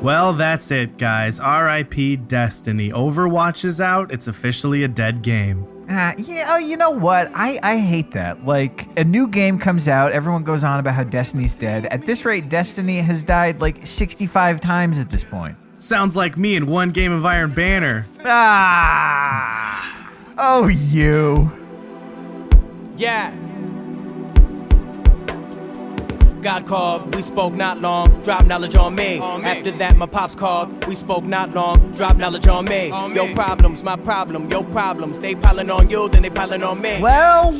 Well, that's it, guys. R.I.P. Destiny. Overwatch is out. It's officially a dead game. You know what? I hate that. Like, a new game comes out, everyone goes on about how Destiny's dead. At this rate, Destiny has died like 65 times at this point. Sounds like me in one game of Iron Banner. Oh, you. Yeah. God called, we spoke not long, drop knowledge on me. After that, my pops called, we spoke not long, drop knowledge on me. Your problems, my problem, your problems. They piling on you, then they piling on me. Well.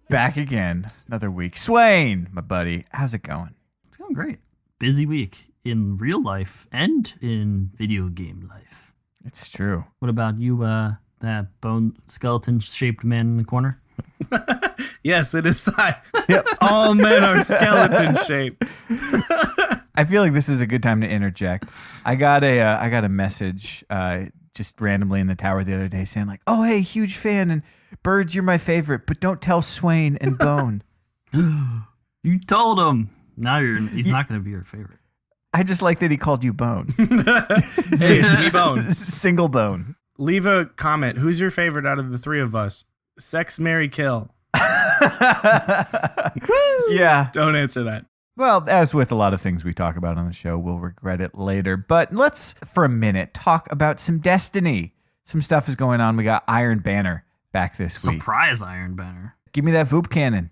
Back again, another week. Swain, my buddy, how's it going? It's going great. Busy week in real life and in video game life. It's true. What about you, that bone skeleton-shaped man in the corner? Yes, it is I. Yep. All men are skeleton-shaped. I feel like this is a good time to interject. I got a message just randomly in the tower the other day saying like, "Oh, hey, huge fan, and Birds, you're my favorite, but don't tell Swain and Bone." You told him. Now he's not going to be your favorite. I just like that he called you Bone. Hey, it's me, Bone. Single Bone. Leave a comment. Who's your favorite out of the three of us? Sex, marry, kill. Yeah. Don't answer that. Well, as with a lot of things we talk about on the show, we'll regret it later. But let's, for a minute, talk about some Destiny. Some stuff is going on. We got Iron Banner back this week. Surprise Iron Banner. Give me that Voop cannon.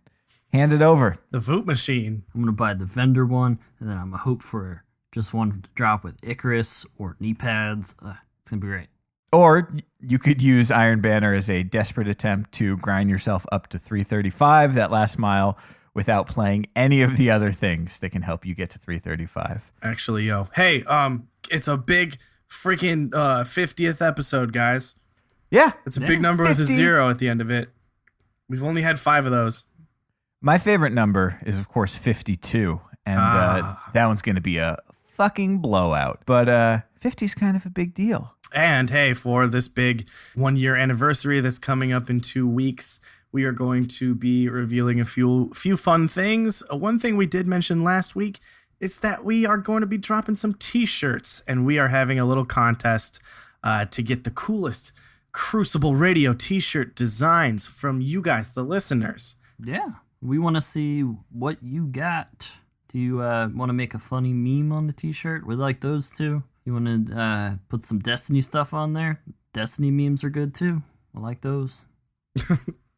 Hand it over. The Voot machine. I'm going to buy the vendor one, and then I'm going to hope for just one to drop with Icarus or knee pads. It's going to be great. Or you could use Iron Banner as a desperate attempt to grind yourself up to 335, that last mile, without playing any of the other things that can help you get to 335. Actually, yo. Hey, it's a big freaking 50th episode, guys. Yeah. It's a big number 50. With a 0 at the end of it. We've only had 5 of those. My favorite number is, of course, 52. And that one's going to be a fucking blowout. But 50 is kind of a big deal. And hey, for this big 1-year anniversary that's coming up in 2 weeks, we are going to be revealing a few fun things. One thing we did mention last week is that we are going to be dropping some t-shirts, and we are having a little contest to get the coolest Crucible Radio t-shirt designs from you guys, the listeners. Yeah, we want to see what you got. Do you want to make a funny meme on the t-shirt? We like those too. You want to put some Destiny stuff on there? Destiny memes are good too. I like those.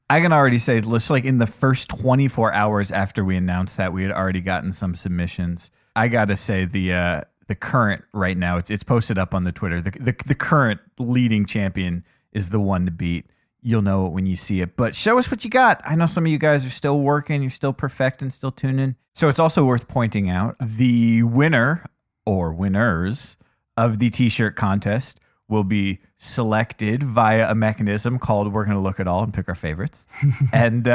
I can already say, just like in the first 24 hours after we announced that, we had already gotten some submissions. I got to say the current right now, it's posted up on the Twitter. The current leading champion is the one to beat. You'll know it when you see it. But show us what you got. I know some of you guys are still working. You're still perfecting, still tuning. So it's also worth pointing out the winner or winners of the t-shirt contest will be selected via a mechanism called We're Going to Look at All and pick our favorites. And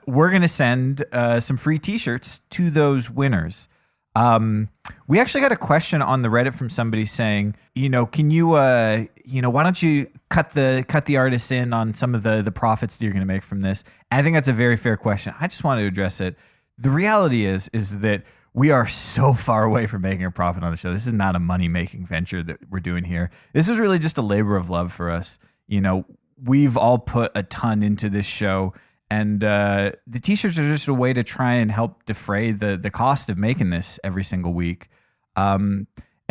we're going to send some free t-shirts to those winners. We actually got a question on the Reddit from somebody saying, can you, why don't you cut the artists in on some of the profits that you're going to make from this? And I think that's a very fair question. I just wanted to address it. The reality is that we are so far away from making a profit on the show. This is not a money-making venture that we're doing here. This is really just a labor of love for us. We've all put a ton into this show, and the t-shirts are just a way to try and help defray the cost of making this every single week. And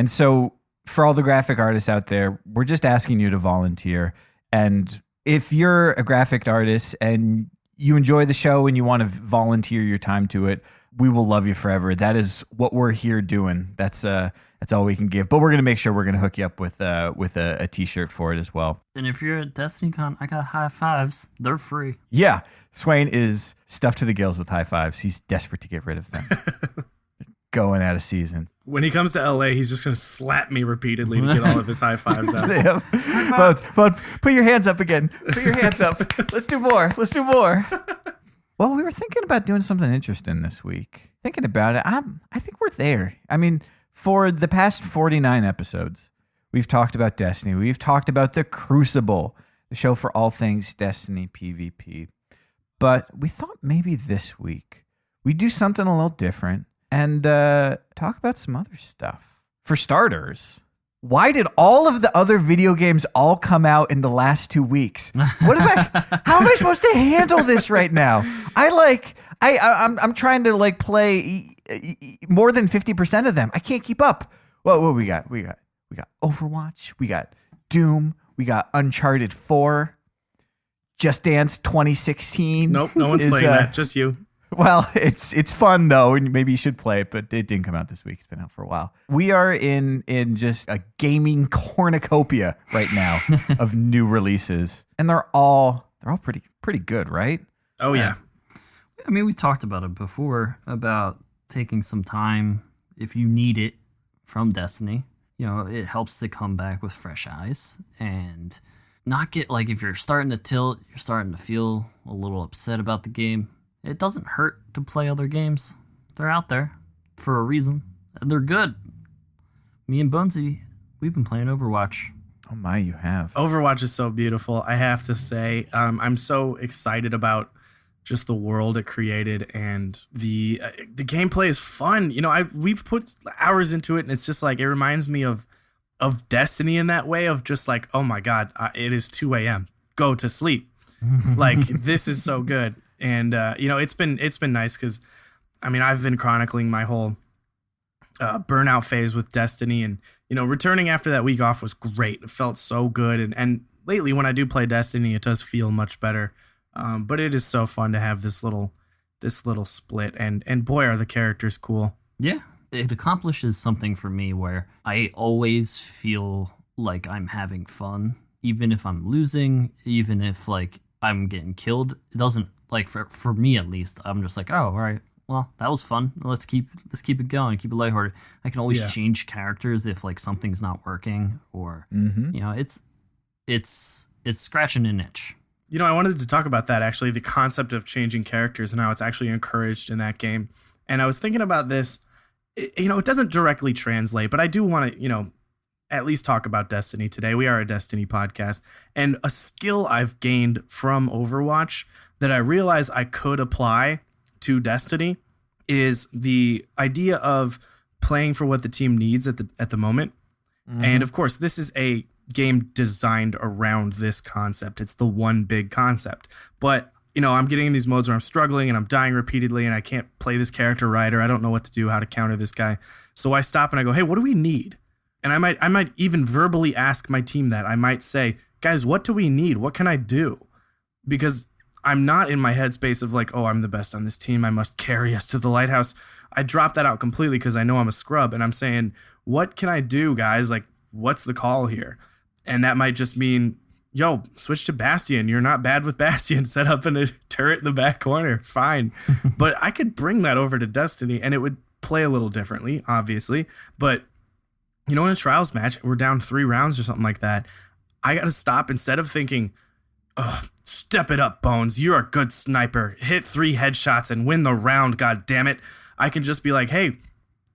so for all the graphic artists out there, we're just asking you to volunteer. And if you're a graphic artist and you enjoy the show and you want to volunteer your time to it, we will love you forever. That is what we're here doing. That's all we can give. But we're going to make sure we're going to hook you up with a t-shirt for it as well. And if you're at DestinyCon, I got high fives. They're free. Yeah. Swain is stuffed to the gills with high fives. He's desperate to get rid of them. Going out of season. When he comes to LA, he's just going to slap me repeatedly to get all of his high fives out. Yeah. But put your hands up again. Put your hands up. Let's do more. Well, we were thinking about doing something interesting this week. Thinking about it, I think we're there. I mean, for the past 49 episodes, we've talked about Destiny. We've talked about the Crucible, the show for all things Destiny PvP. But we thought maybe this week we do something a little different and talk about some other stuff. For starters, why did all of the other video games all come out in the last 2 weeks? How am I supposed to handle this right now? I'm trying to like play more than 50% of them. I can't keep up. What we got? We got Overwatch. We got Doom. We got Uncharted 4. Just Dance 2016. Nope, no one's playing that. Just you. Well, it's fun though, and maybe you should play it, but it didn't come out this week. It's been out for a while. We are in just a gaming cornucopia right now of new releases, and they're all pretty good, right? Oh yeah. I mean, we talked about it before about taking some time if you need it from Destiny. You know, it helps to come back with fresh eyes and not get like if you're starting to tilt, you're starting to feel a little upset about the game. It doesn't hurt to play other games. They're out there for a reason, and they're good. Me and Bunsy, we've been playing Overwatch. Oh my, you have. Overwatch is so beautiful. I have to say, I'm so excited about just the world it created, and the gameplay is fun. You know, we've put hours into it, and it's just like it reminds me of Destiny in that way of just like, oh my God, it is 2 a.m. Go to sleep. Like this is so good. And, you know, it's been nice because, I mean, I've been chronicling my whole burnout phase with Destiny. And, you know, returning after that week off was great. It felt so good. And lately when I do play Destiny, it does feel much better. But it is so fun to have this little split. And boy, are the characters cool. Yeah, it accomplishes something for me where I always feel like I'm having fun, even if I'm losing, even if, like, I'm getting killed. It doesn't... Like for me at least, I'm just like, oh, all right, well, that was fun. Let's keep it going, keep it lighthearted. I can always change characters if like something's not working, or you know, it's scratching an itch. You know, I wanted to talk about that actually, the concept of changing characters and how it's actually encouraged in that game. And I was thinking about this. You know, it doesn't directly translate, but I do want to, you know, at least talk about Destiny today. We are a Destiny podcast, and a skill I've gained from Overwatch that I realize I could apply to Destiny is the idea of playing for what the team needs at the moment. Mm-hmm. And of course, this is a game designed around this concept. It's the one big concept. But, you know, I'm getting in these modes where I'm struggling and I'm dying repeatedly and I can't play this character right, or I don't know what to do, how to counter this guy. So I stop and I go, hey, what do we need? And I might even verbally ask my team that. I might say, guys, what do we need? What can I do? Because I'm not in my headspace of like, oh, I'm the best on this team, I must carry us to the lighthouse. I drop that out completely because I know I'm a scrub, and I'm saying, what can I do, guys? Like, what's the call here? And that might just mean, yo, switch to Bastion. You're not bad with Bastion. Set up in a turret in the back corner. Fine. But I could bring that over to Destiny, and it would play a little differently, obviously. But, you know, in a trials match, we're down 3 rounds or something like that. I got to stop instead of thinking, ugh, step it up, Bones. You're a good sniper. Hit 3 headshots and win the round, god damn it. I can just be like, hey,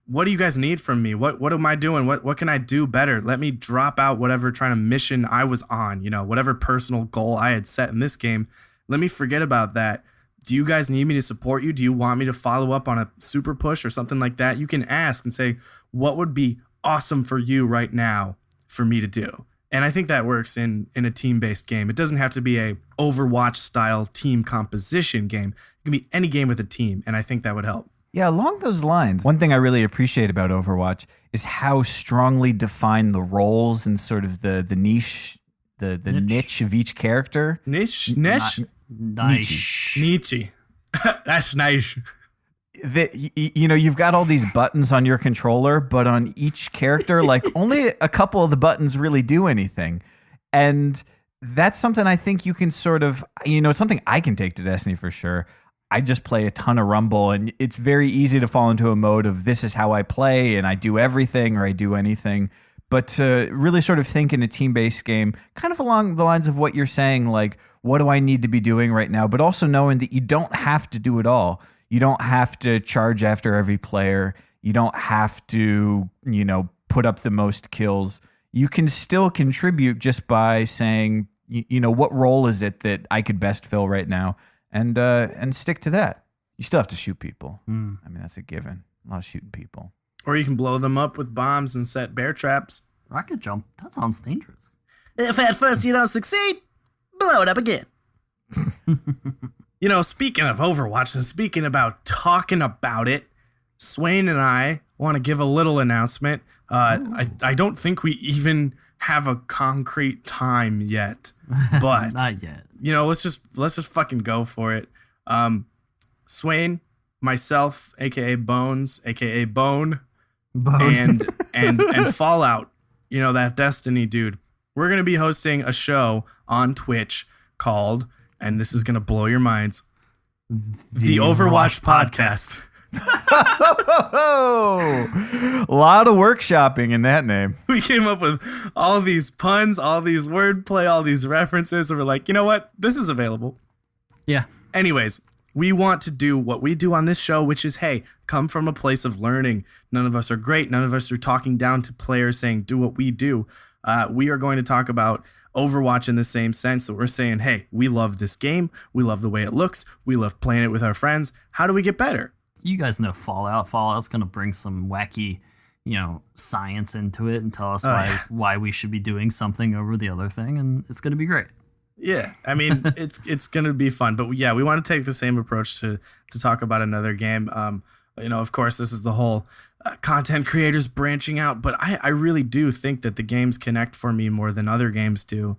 what do you guys need from me? What am I doing? What can I do better? Let me drop out whatever trying to mission I was on, you know, whatever personal goal I had set in this game. Let me forget about that. Do you guys need me to support you? Do you want me to follow up on a super push or something like that? You can ask and say, what would be awesome for you right now for me to do? And I think that works in a team-based game. It doesn't have to be a Overwatch-style team composition game. It can be any game with a team, and I think that would help. Yeah, along those lines, one thing I really appreciate about Overwatch is how strongly defined the roles and sort of the niche, the niche of each character. Niche? Nice. Nietzsche. That's nice. That, you know, you've got all these buttons on your controller, but on each character, like only a couple of the buttons really do anything. And that's something I think you can sort of, you know, it's something I can take to Destiny for sure. I just play a ton of Rumble, and it's very easy to fall into a mode of this is how I play and I do everything or I do anything. But to really sort of think in a team-based game, kind of along the lines of what you're saying, like, what do I need to be doing right now? But also knowing that you don't have to do it all. You don't have to charge after every player. You don't have to, you know, put up the most kills. You can still contribute just by saying, you know, what role is it that I could best fill right now, and stick to that. You still have to shoot people. Mm. I mean, that's a given. A lot of shooting people. Or you can blow them up with bombs and set bear traps. Rocket jump, that sounds dangerous. If at first you don't succeed, blow it up again. Speaking of Overwatch and speaking about talking about it, Swain and I want to give a little announcement. I don't think we even have a concrete time yet, but Not yet. let's just fucking go for it. Swain, myself, aka Bones, aka Bone, and Fallout, that Destiny dude. We're gonna be hosting a show on Twitch called, and this is gonna blow your minds, the Overwatch Podcast. Oh, a lot of workshopping in that name. We came up with all these puns, all these wordplay, all these references, and we're like, you know what? This is available. Yeah. Anyways, we want to do what we do on this show, which is, hey, come from a place of learning. None of us are great. None of us are talking down to players saying, do what we do. We are going to talk about Overwatch in the same sense that we're saying, hey, we love this game. We love the way it looks. We love playing it with our friends. How do we get better? You guys know Fallout. Fallout's going to bring some wacky, science into it and tell us why we should be doing something over the other thing, and it's going to be great. Yeah, I mean, it's going to be fun. But yeah, we want to take the same approach to talk about another game. Of course, this is the whole content creators branching out. But I really do think that the games connect for me more than other games do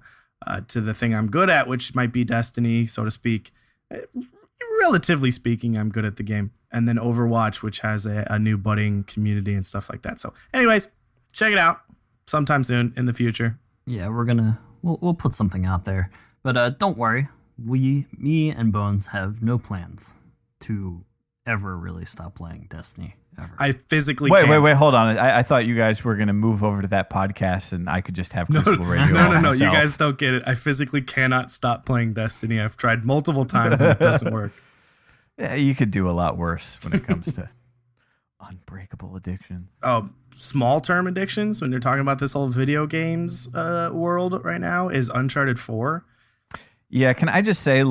to the thing I'm good at, which might be Destiny, so to speak. Relatively speaking, I'm good at the game. And then Overwatch, which has a new budding community and stuff like that. So anyways, check it out sometime soon in the future. Yeah, we'll put something out there. But don't worry, me and Bones have no plans to ever really stop playing Destiny. Ever. I physically wait, can't. hold on. I thought you guys were going to move over to that podcast and I could just have Crucible Radio. No. You guys don't get it. I physically cannot stop playing Destiny. I've tried multiple times and it doesn't work. Yeah, you could do a lot worse when it comes to unbreakable addictions. Oh, small term addictions when you're talking about this whole video games world right now is Uncharted 4. Yeah, can I just say,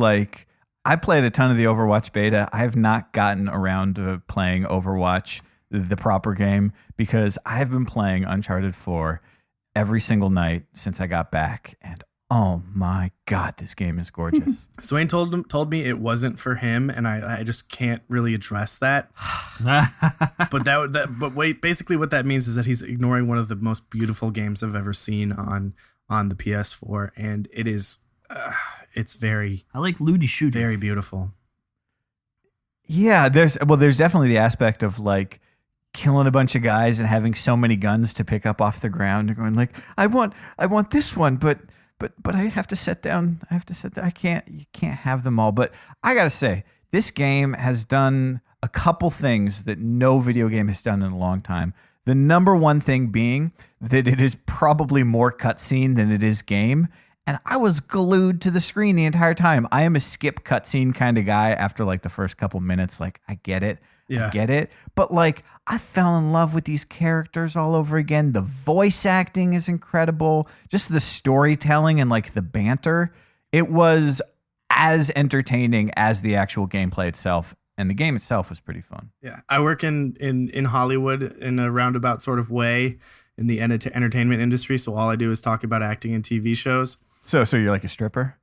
I played a ton of the Overwatch beta. I have not gotten around to playing Overwatch, the proper game, because I have been playing Uncharted 4 every single night since I got back. And oh my God, this game is gorgeous. Swain told me it wasn't for him, and I just can't really address that. But wait, basically what that means is that he's ignoring one of the most beautiful games I've ever seen on the PS4, and it is... it's very... I like looty shooters. Very beautiful. Yeah, there's definitely the aspect of killing a bunch of guys and having so many guns to pick up off the ground and going I want this one, but I have to set down. You can't have them all. But I gotta say, this game has done a couple things that no video game has done in a long time. The number one thing being that it is probably more cutscene than it is game. And I was glued to the screen the entire time. I am a skip cutscene kind of guy after the first couple minutes. I get it. Yeah. I get it. But I fell in love with these characters all over again. The voice acting is incredible. Just the storytelling and the banter. It was as entertaining as the actual gameplay itself. And the game itself was pretty fun. Yeah. I work in Hollywood in a roundabout sort of way in the entertainment industry. So all I do is talk about acting in TV shows. So you're like a stripper?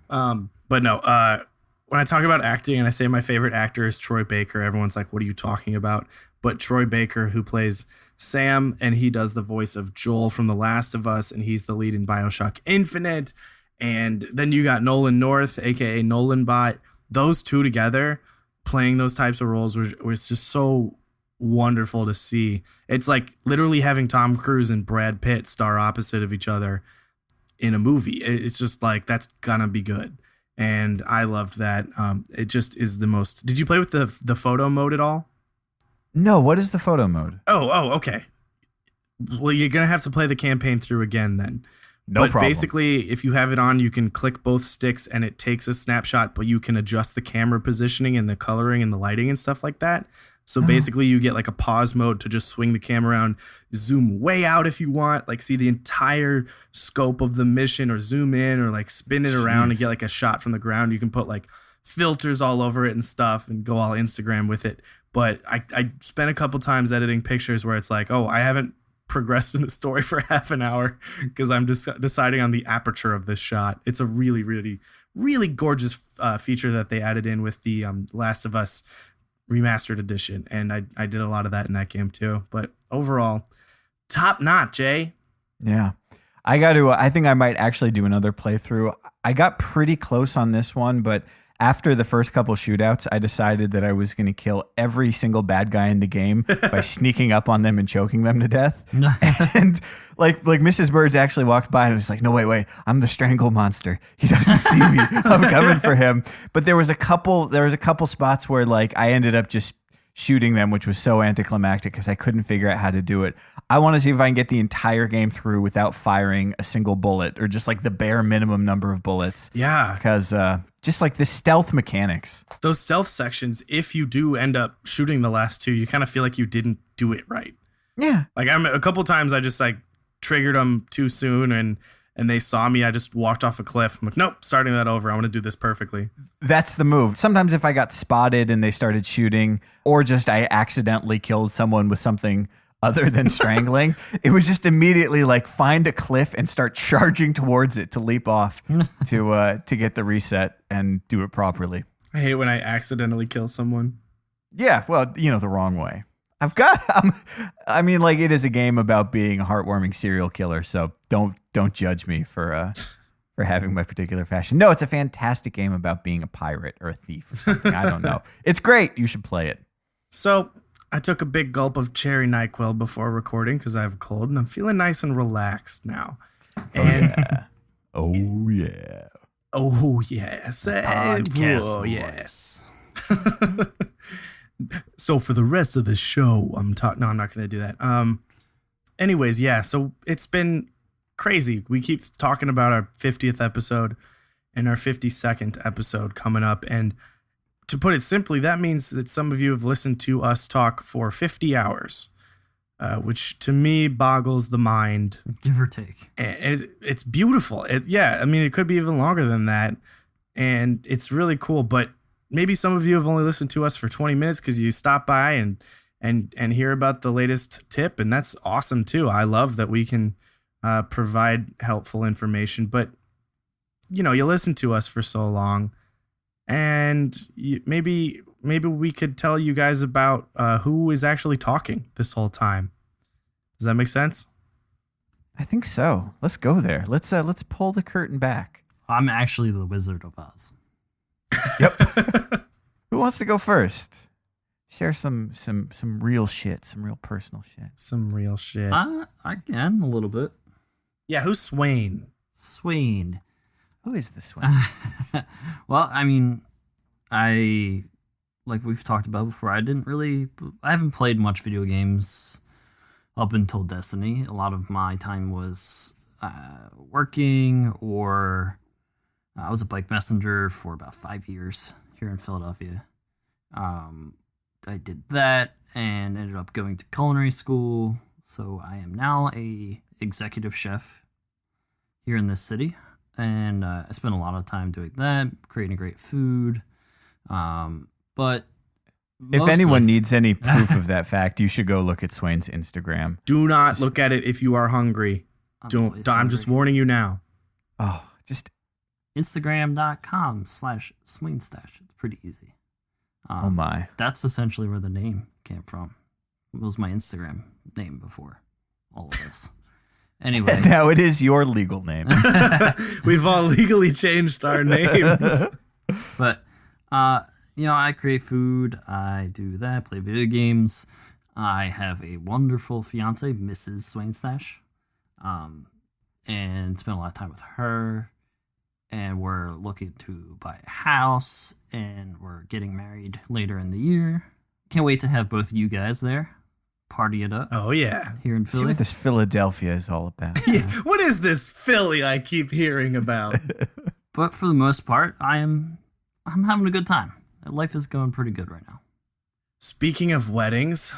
But no, when I talk about acting and I say my favorite actor is Troy Baker, everyone's like, what are you talking about? But Troy Baker, who plays Sam, and he does the voice of Joel from The Last of Us, and he's the lead in BioShock Infinite. And then you got Nolan North, aka Nolan Bot. Those two together playing those types of roles was just so wonderful to see. It's like literally having Tom Cruise and Brad Pitt star opposite of each other in a movie. It's just that's gonna be good. And I loved that. It just is the most... Did you play with the photo mode at all? No, what is the photo mode? Oh, okay. Well, you're going to have to play the campaign through again then. No problem. Basically, if you have it on, you can click both sticks and it takes a snapshot, but you can adjust the camera positioning and the coloring and the lighting and stuff like that. So basically, you get a pause mode to just swing the camera around, zoom way out if you want, see the entire scope of the mission, or zoom in, or spin it around and get a shot from the ground. You can put filters all over it and stuff and go all Instagram with it. But I spent a couple times editing pictures where it's like, oh, I haven't progressed in the story for half an hour because I'm just deciding on the aperture of this shot. It's a really, really, really gorgeous feature that they added in with the Last of Us Remastered Edition. And I did a lot of that in that game too. But overall, top notch, Jay. Yeah. I think I might actually do another playthrough. I got pretty close on this one, but after the first couple shootouts, I decided that I was going to kill every single bad guy in the game by sneaking up on them and choking them to death. And like Mrs. Birds actually walked by and was like, "No, wait, I'm the strangle monster. He doesn't see me. I'm coming for him." But there was a couple spots where like I ended up just shooting them, which was so anticlimactic because I couldn't figure out how to do it. I want to see if I can get the entire game through without firing a single bullet or just like the bare minimum number of bullets. Yeah. Because just like the stealth mechanics. Those stealth sections, if you do end up shooting the last two, you kind of feel like you didn't do it right. Yeah. Like a couple times I just like triggered them too soon and they saw me. I just walked off a cliff. I'm like, nope, starting that over. I want to do this perfectly. That's the move. Sometimes if I got spotted and they started shooting, or just I accidentally killed someone with something other than strangling, it was just immediately like find a cliff and start charging towards it to leap off to get the reset and do it properly. I hate when I accidentally kill someone. Yeah, well, the wrong way. I mean, like it is a game about being a heartwarming serial killer, so don't judge me for having my particular fashion. No, it's a fantastic game about being a pirate or a thief or something. I don't know. It's great. You should play it. So I took a big gulp of cherry NyQuil before recording because I have a cold, and I'm feeling nice and relaxed now. And Oh yeah. Oh yes. Podcast Oh voice. yes. So for the rest of the show, No, I'm not going to do that. Anyways, yeah. So it's been crazy. We keep talking about our 50th episode and our 52nd episode coming up, and to put it simply, that means that some of you have listened to us talk for 50 hours, which to me boggles the mind. Give or take. And it's beautiful. It could be even longer than that, and it's really cool. But maybe some of you have only listened to us for 20 minutes because you stop by and hear about the latest tip, and that's awesome too. I love that we can provide helpful information. But you listen to us for so long. And maybe we could tell you guys about who is actually talking this whole time. Does that make sense? I think so. Let's go there. Let's pull the curtain back. I'm actually the Wizard of Oz. Yep. Who wants to go first? Share some real shit, some real personal shit. Some real shit. I can a little bit. Yeah, who's Swain? Swain. Who is this one? Well, I mean, like we've talked about before, I haven't played much video games up until Destiny. A lot of my time was working, or I was a bike messenger for about 5 years here in Philadelphia. I did that and ended up going to culinary school. So I am now a executive chef here in this city. And I spent a lot of time doing that, creating great food. But if anyone needs any proof of that fact, you should go look at Swain's Instagram. Do not look at it if you are hungry. I'm just warning you now. Oh, just Instagram.com/SwainStash. It's pretty easy. Oh my. That's essentially where the name came from. It was my Instagram name before all of this. Anyway. Now it is your legal name. We've all legally changed our names. But, I create food. I do that, play video games. I have a wonderful fiance, Mrs. Swainstash, and spend a lot of time with her. And we're looking to buy a house, and we're getting married later in the year. Can't wait to have both of you guys there. Party it up. Oh, yeah. Here in See Philly. what this Philadelphia is all about. Yeah. What is this Philly I keep hearing about? But for the most part, I'm having a good time. Life is going pretty good right now. Speaking of weddings,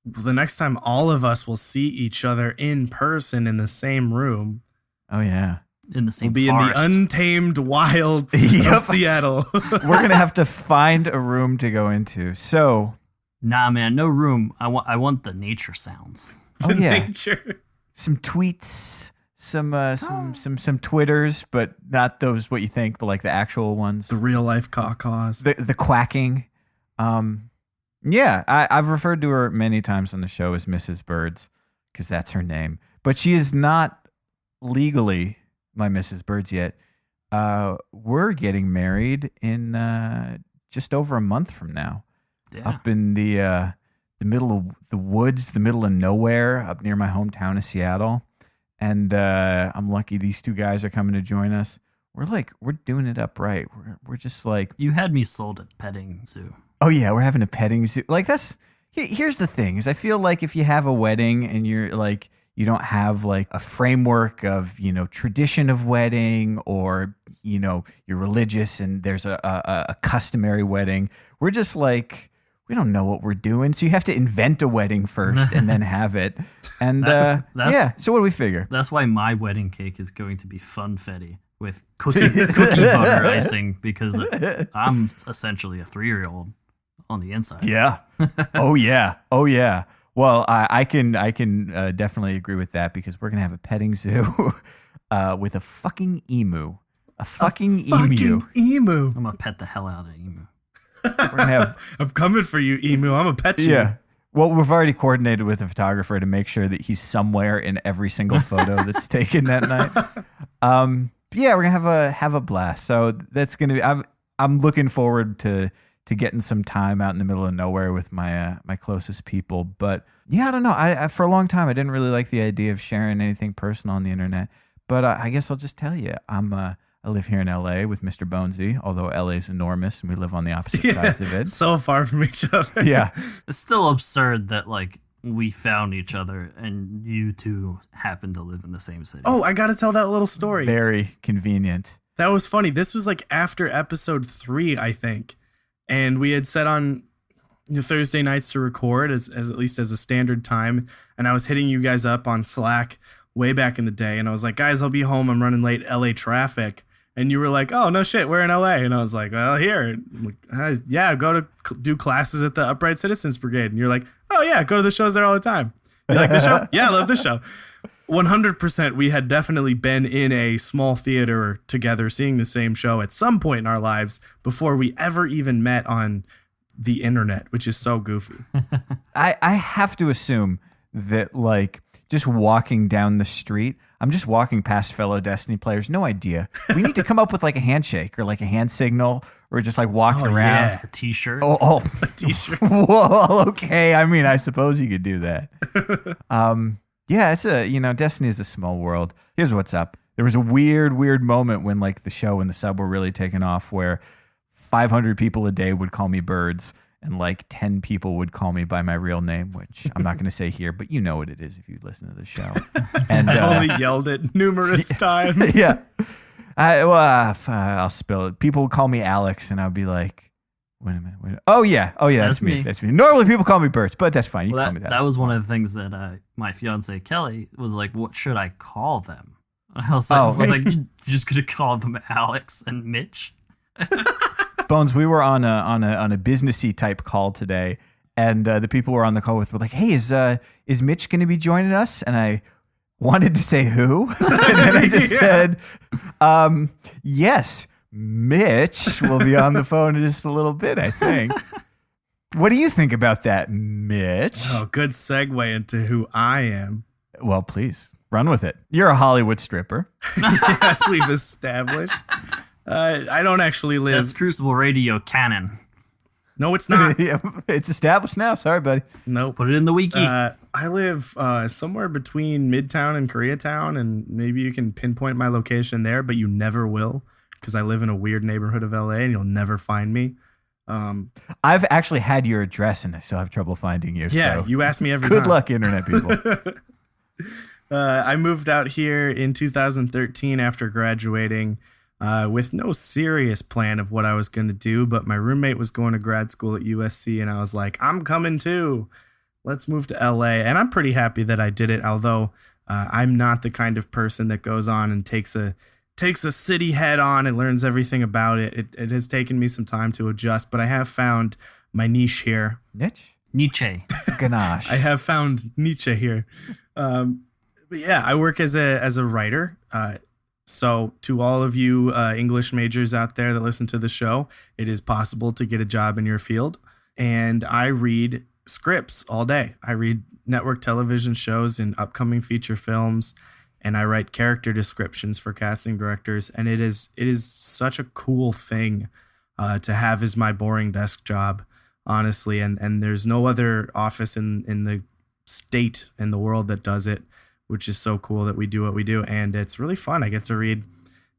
the next time all of us will see each other in person in the same room. Oh, yeah. in the same We'll be forest. in the untamed wilds of Seattle. We're gonna have to find a room to go into. So, Nah, man, no room. I want the nature sounds. oh yeah, Nature. some tweets, some Twitters, but not those what you think, but like the actual ones. The real life caws. The quacking. Yeah, I've referred to her many times on the show as Mrs. Birds because that's her name, but she is not legally my Mrs. Birds yet. We're getting married in just over a month from now, up in the middle of the woods, the middle of nowhere, up near my hometown of Seattle. And I'm lucky these two guys are coming to join us. We're doing it up right. We're just like, You had me sold at petting zoo. oh yeah, we're having a petting zoo. Like here's the thing is I feel like if you have a wedding and you're like, you don't have like a framework of, tradition of wedding or, you're religious and there's a customary wedding. We're just like, we don't know what we're doing. So you have to invent a wedding first and then have it. And yeah, so what do we figure? That's why my wedding cake is going to be funfetti with cookie butter icing because I'm essentially a 3-year-old on the inside. Yeah. Oh yeah. Well, I can definitely agree with that because we're gonna have a petting zoo with a fucking emu, emu. Fucking emu. I'm gonna pet the hell out of emu. We're gonna have I'm coming for you, emu. I'm a pet you. yeah. Well, we've already coordinated with a photographer to make sure that he's somewhere in every single photo that's taken that night. Yeah, we're gonna have a blast. So that's gonna be. I'm looking forward to getting some time out in the middle of nowhere with my my closest people. But yeah, I don't know. I for a long time I didn't really like the idea of sharing anything personal on the internet. But I guess I'll just tell you, I live here in LA with Mr. Bonesy, although LA is enormous and we live on the opposite sides of it. So far from each other. Yeah. It's still absurd that like we found each other and you two happen to live in the same city. Oh, I got to tell that little story. Very convenient. That was funny. This was like after episode 3, I think. And we had set on Thursday nights to record as at least as a standard time. And I was hitting you guys up on Slack way back in the day. And I was like, guys, I'll be home. I'm running late LA traffic. And you were like, oh, no shit, we're in LA. And I was like, well, here. I'm like, yeah, go to do classes at the Upright Citizens Brigade. And you're like, oh, yeah, go to the shows there all the time. You like the show? Yeah, I love the show. 100% we had definitely been in a small theater together seeing the same show at some point in our lives before we ever even met on the internet, which is so goofy. I have to assume that like just walking down the street, I'm just walking past fellow Destiny players. No idea. We need to come up with like a handshake or like a hand signal or just like walking around. Yeah, a t-shirt. Oh, A t-shirt. Whoa, okay. I mean, I suppose you could do that. Yeah, it's Destiny is a small world. Here's what's up. There was a weird moment when like the show and the sub were really taking off where 500 people a day would call me birds and like 10 people would call me by my real name, which I'm not going to say here, but you know what it is if you listen to the show. And I've only yelled it numerous times. Yeah. I'll spill it. People would call me Alex and I'd be like, wait a minute. Oh yeah, that's me. That's me. Normally people call me Bert, but that's fine. You call me that. That was one of the things that my fiance Kelly was like, what should I call them? I was like, you're just going to call them Alex and Mitch? Bones, we were on a businessy type call today, and the people we're on the call with were like, "Hey, is Mitch going to be joining us?" And I wanted to say who, and then I just said, "Yes, Mitch will be on the phone in just a little bit, I think." What do you think about that, Mitch? Oh, good segue into who I am. Well, please run with it. You're a Hollywood stripper. Yes, we've established. I don't actually live. That's Crucible Radio canon. No, it's not. Yeah, it's established now. Sorry, buddy. Nope. Put it in the wiki. I live somewhere between Midtown and Koreatown, and maybe you can pinpoint my location there, but you never will because I live in a weird neighborhood of LA, and you'll never find me. I've actually had your address, and I still have trouble finding you. Yeah, so you ask me every good time. Good luck, internet people. I moved out here in 2013 after graduating. With no serious plan of what I was going to do, but my roommate was going to grad school at USC, and I was like, I'm coming too. Let's move to LA. And I'm pretty happy that I did it, although I'm not the kind of person that goes on and takes a takes a city head on and learns everything about it. It has taken me some time to adjust, but I have found my niche here. Nietzsche. Ganache. I have found Nietzsche here. But yeah, I work as a writer. So to all of you English majors out there that listen to the show, it is possible to get a job in your field. And I read scripts all day. I read network television shows and upcoming feature films, and I write character descriptions for casting directors. And it is such a cool thing to have as my boring desk job, honestly. And there's no other office in the state in the world that does it, which is so cool that we do what we do. And it's really fun. I get to read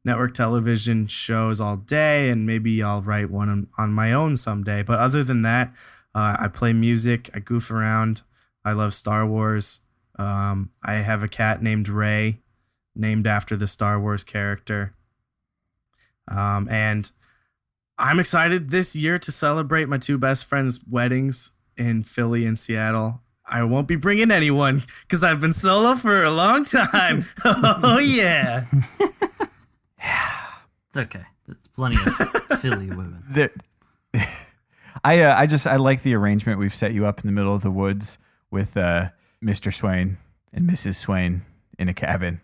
network television shows all day, and maybe I'll write one on my own someday. But other than that, I play music. I goof around. I love Star Wars. I have a cat named Rey, named after the Star Wars character. And I'm excited this year to celebrate my two best friends' weddings in Philly and Seattle. I won't be bringing anyone because I've been solo for a long time. Oh, yeah. It's okay. There's plenty of Philly women. I like the arrangement we've set you up in the middle of the woods with Mr. Swain and Mrs. Swain in a cabin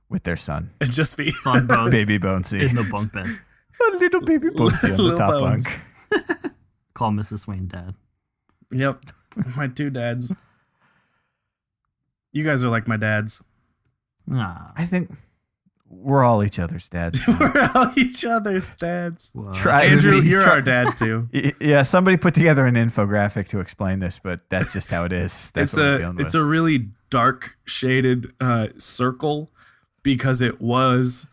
with their son. It'd just be Son Bones Baby Bonesy. in the bunk bed. A little baby Bonesy on the Little top Bones. bunk. Call Mrs. Swain dad. Yep. My two dads. You guys are like my dads. Ah, I think we're all each other's dads. We're all each other's dads. well, Andrew, you're our dad too. Yeah, somebody put together an infographic to explain this, but that's just how it is. That's what we're dealing with. It's a really dark shaded circle because it was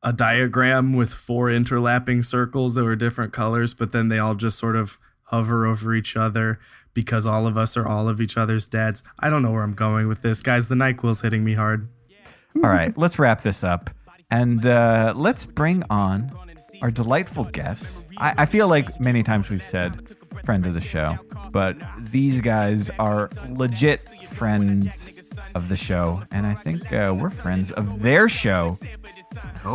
a diagram with 4 interlapping circles that were different colors, but then they all just sort of hover over each other because all of us are all of each other's dads. I don't know where I'm going with this, guys. The NyQuil's hitting me hard. All right, let's wrap this up. And let's bring on our delightful guests. I feel like many times we've said friend of the show, but these guys are legit friends of the show, and I think we're friends of their show.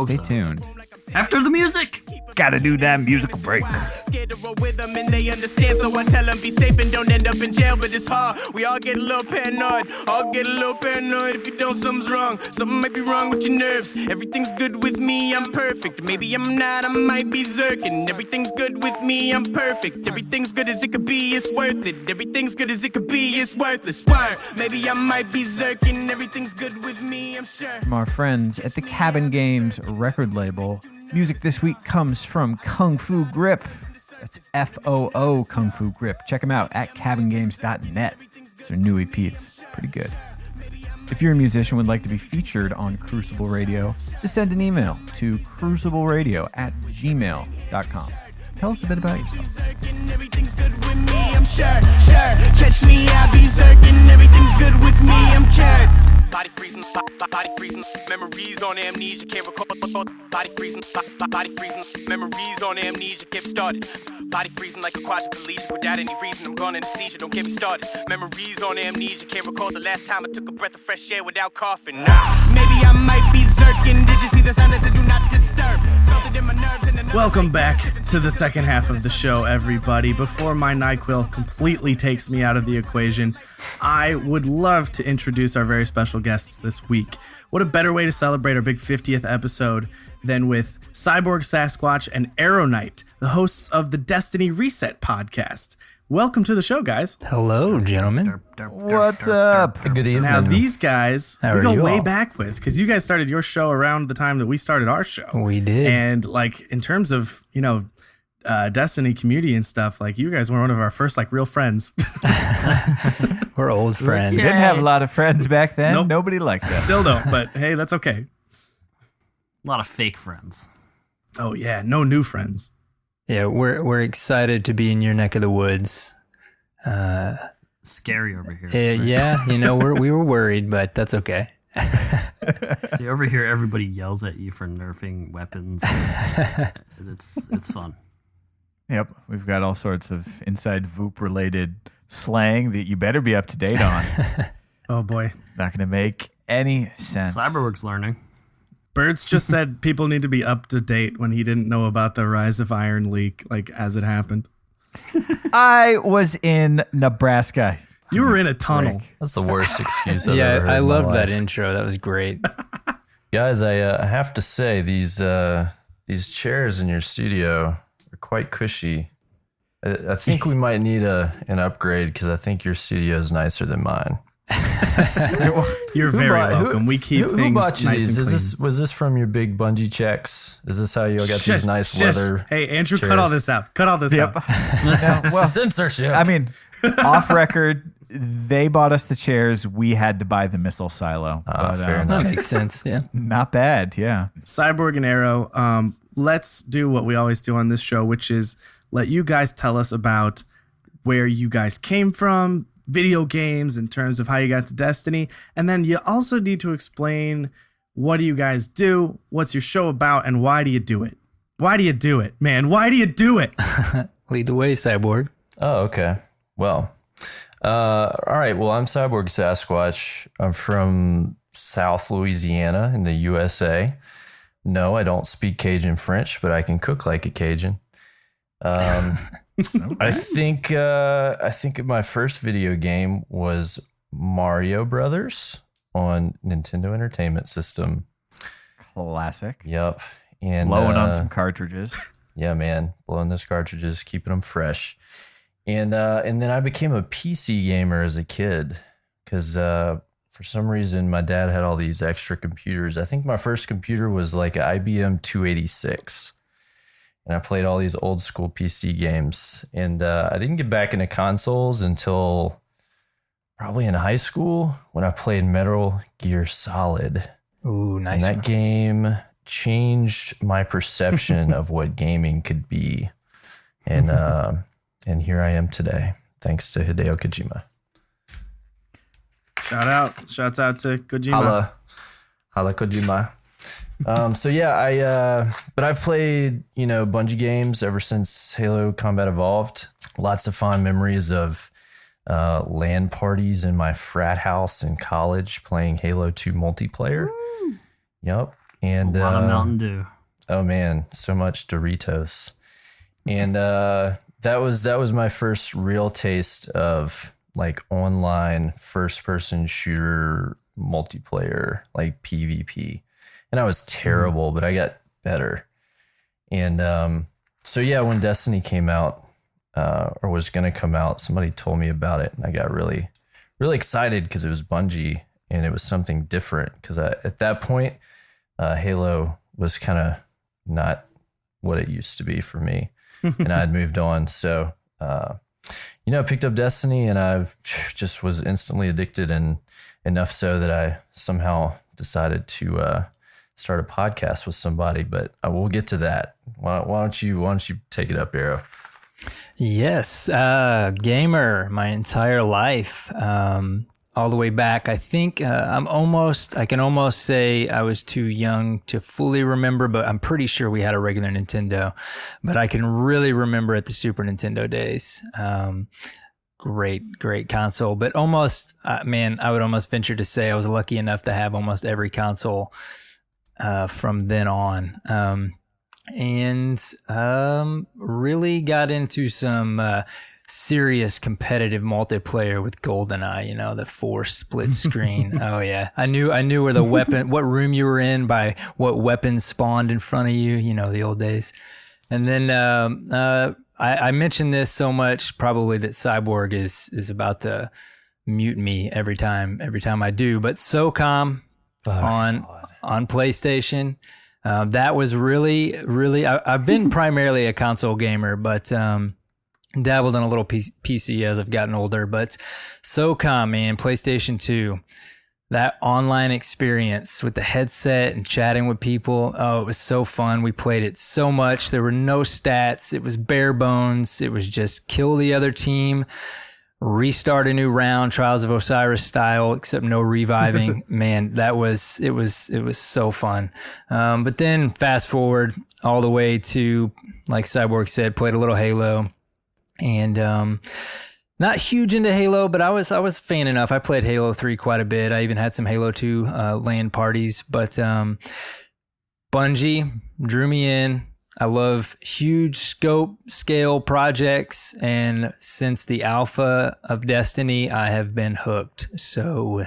Stay tuned. After the music. Gotta do that musical break. Scared to roll with them and they understand, so I tell them be safe and don't end up in jail, but it's hard. We all get a little paranoid, all get a little paranoid. If you don't, something's wrong. Something might be wrong with your nerves. Everything's good with me, I'm perfect. Maybe I'm not, I might be zerking. Everything's good with me, I'm perfect. Everything's good as it could be, it's worth it. Everything's good as it could be, it's worthless. Word. Maybe I might be zerking. Everything's good with me, I'm sure. From our friends at the Cabin Games record label. Music this week comes from Kung Fu Grip. That's FOO Kung Fu Grip. Check them out at cabingames.net. It's their new EP. It's pretty good. If you're a musician and would like to be featured on Crucible Radio, just send an email to crucibleradio@gmail.com. Tell us a bit about yourself. Everything's good with me, I'm sure. Catch me, I be zerking. Everything's good with me, I'm cured. Body freezing, body freezing. Memories on amnesia, can't recall. Body freezing, body freezing. Memories on amnesia, can't be started. Body freezing like a quadriplegic without any reason. I'm gone in a seizure, don't get me started. Memories on amnesia, can't recall the last time I took a breath of fresh air without coughing. Maybe I might be zerking. Did you see the sign that said do not disturb? Felt it in my nerves and Welcome back to the second half of the show, everybody. Before my NyQuil completely takes me out of the equation, I would love to introduce our very special guests this week. What a better way to celebrate our big 50th episode than with CyborgSasquatch and Aer0Knight, the hosts of the Destiny Reset podcast. Welcome to the show, guys. Hello, gentlemen. What's up? Good evening. Now, these guys, How we are go you way all? back with, because you guys started your show around the time that we started our show. We did. And, like, in terms of, Destiny community and stuff, like, you guys were one of our first, like, real friends. We're old friends. We didn't have a lot of friends back then. Nope. Nobody liked us. Still don't, but hey, that's okay. A lot of fake friends. Oh, yeah, no new friends. Yeah, we're excited to be in your neck of the woods. Scary over here. Yeah, we were worried, but that's okay. See, over here, everybody yells at you for nerfing weapons. It's fun. Yep, we've got all sorts of inside VOOP-related slang that you better be up to date on. Oh, boy. Not going to make any sense. Cyberwork's learning. Birds just said people need to be up to date when he didn't know about the Rise of Iron leak, like as it happened. I was in Nebraska. You were in a tunnel. That's the worst excuse I've Yeah, ever heard. I in my love that life. intro. That was great. Guys, I have to say these chairs in your studio are quite cushy. I think we might need an upgrade because I think your studio is nicer than mine. You're very welcome. We keep who things bought you nice these? and clean. Was this from your big bungee checks? Is this how you got these nice leather? Hey, Andrew, chairs? cut all this out. Cut all this out. No, well, Censorship. I mean, off record, they bought us the chairs. We had to buy the missile silo. Fair enough. That makes sense. Yeah. Not bad. Yeah. Cyborg and Aero, let's do what we always do on this show, which is let you guys tell us about where you guys came from, video games in terms of how you got to Destiny, and then you also need to explain what do you guys do, what's your show about, and why do you do it? Why do you do it, man? Why do you do it? Lead the way, Cyborg. Oh, okay. Well, all right. Well, I'm CyborgSasquatch. I'm from South Louisiana in the USA. No, I don't speak Cajun French, but I can cook like a Cajun. I think my first video game was Mario Brothers on Nintendo Entertainment System. Classic. Yep. And Blowing on some cartridges. yeah, man, blowing those cartridges, keeping them fresh. And then I became a PC gamer as a kid because for some reason my dad had all these extra computers. I think my first computer was like an IBM 286. And I played all these old school PC games. And I didn't get back into consoles until probably in high school when I played Metal Gear Solid. Ooh, nice. And that game changed my perception of what gaming could be. And here I am today, thanks to Hideo Kojima. Shouts out to Kojima. Holla Kojima. So yeah, but I've played, Bungie games ever since Halo Combat Evolved. Lots of fond memories of LAN parties in my frat house in college playing Halo 2 multiplayer. Woo. Yep. And A lot of Mountain Dew. oh man, so much Doritos. And that was my first real taste of like online first person shooter multiplayer, like PvP. And I was terrible, but I got better. And so yeah, when Destiny came out, or was going to come out, somebody told me about it, and I got really, really excited because it was Bungie and it was something different. Because at that point, Halo was kind of not what it used to be for me, and I had moved on. So I picked up Destiny, and I just was instantly addicted, and enough so that I somehow decided to start a podcast with somebody, but we'll get to that. Why don't you take it up, Aero? Yes, gamer my entire life, all the way back. I think I can almost say I was too young to fully remember, but I'm pretty sure we had a regular Nintendo. But I can really remember at the Super Nintendo days. Great console, but almost, man, I would almost venture to say I was lucky enough to have almost every console from then on. And really got into some serious competitive multiplayer with GoldenEye, the 4 split screen. Oh yeah. I knew where the weapon, what room you were in by what weapons spawned in front of you, the old days. And then I mentioned this so much probably that Cyborg is about to mute me every time I do, but SOCOM on PlayStation. That was really, I've been primarily a console gamer, but dabbled in a little PC as I've gotten older. But SOCOM, man, PlayStation 2, that online experience with the headset and chatting with people, oh, it was so fun. We played it so much. There were no stats. It was bare bones. It was just kill the other team, restart a new round, Trials of Osiris style, except no reviving. Man, it was so fun. But then fast forward all the way to, like Cyborg said, played a little Halo, and not huge into Halo, but I was fan enough. I played Halo 3 quite a bit. I even had some Halo 2 LAN parties, but Bungie drew me in. I love huge scale projects, and since the alpha of Destiny, I have been hooked. So,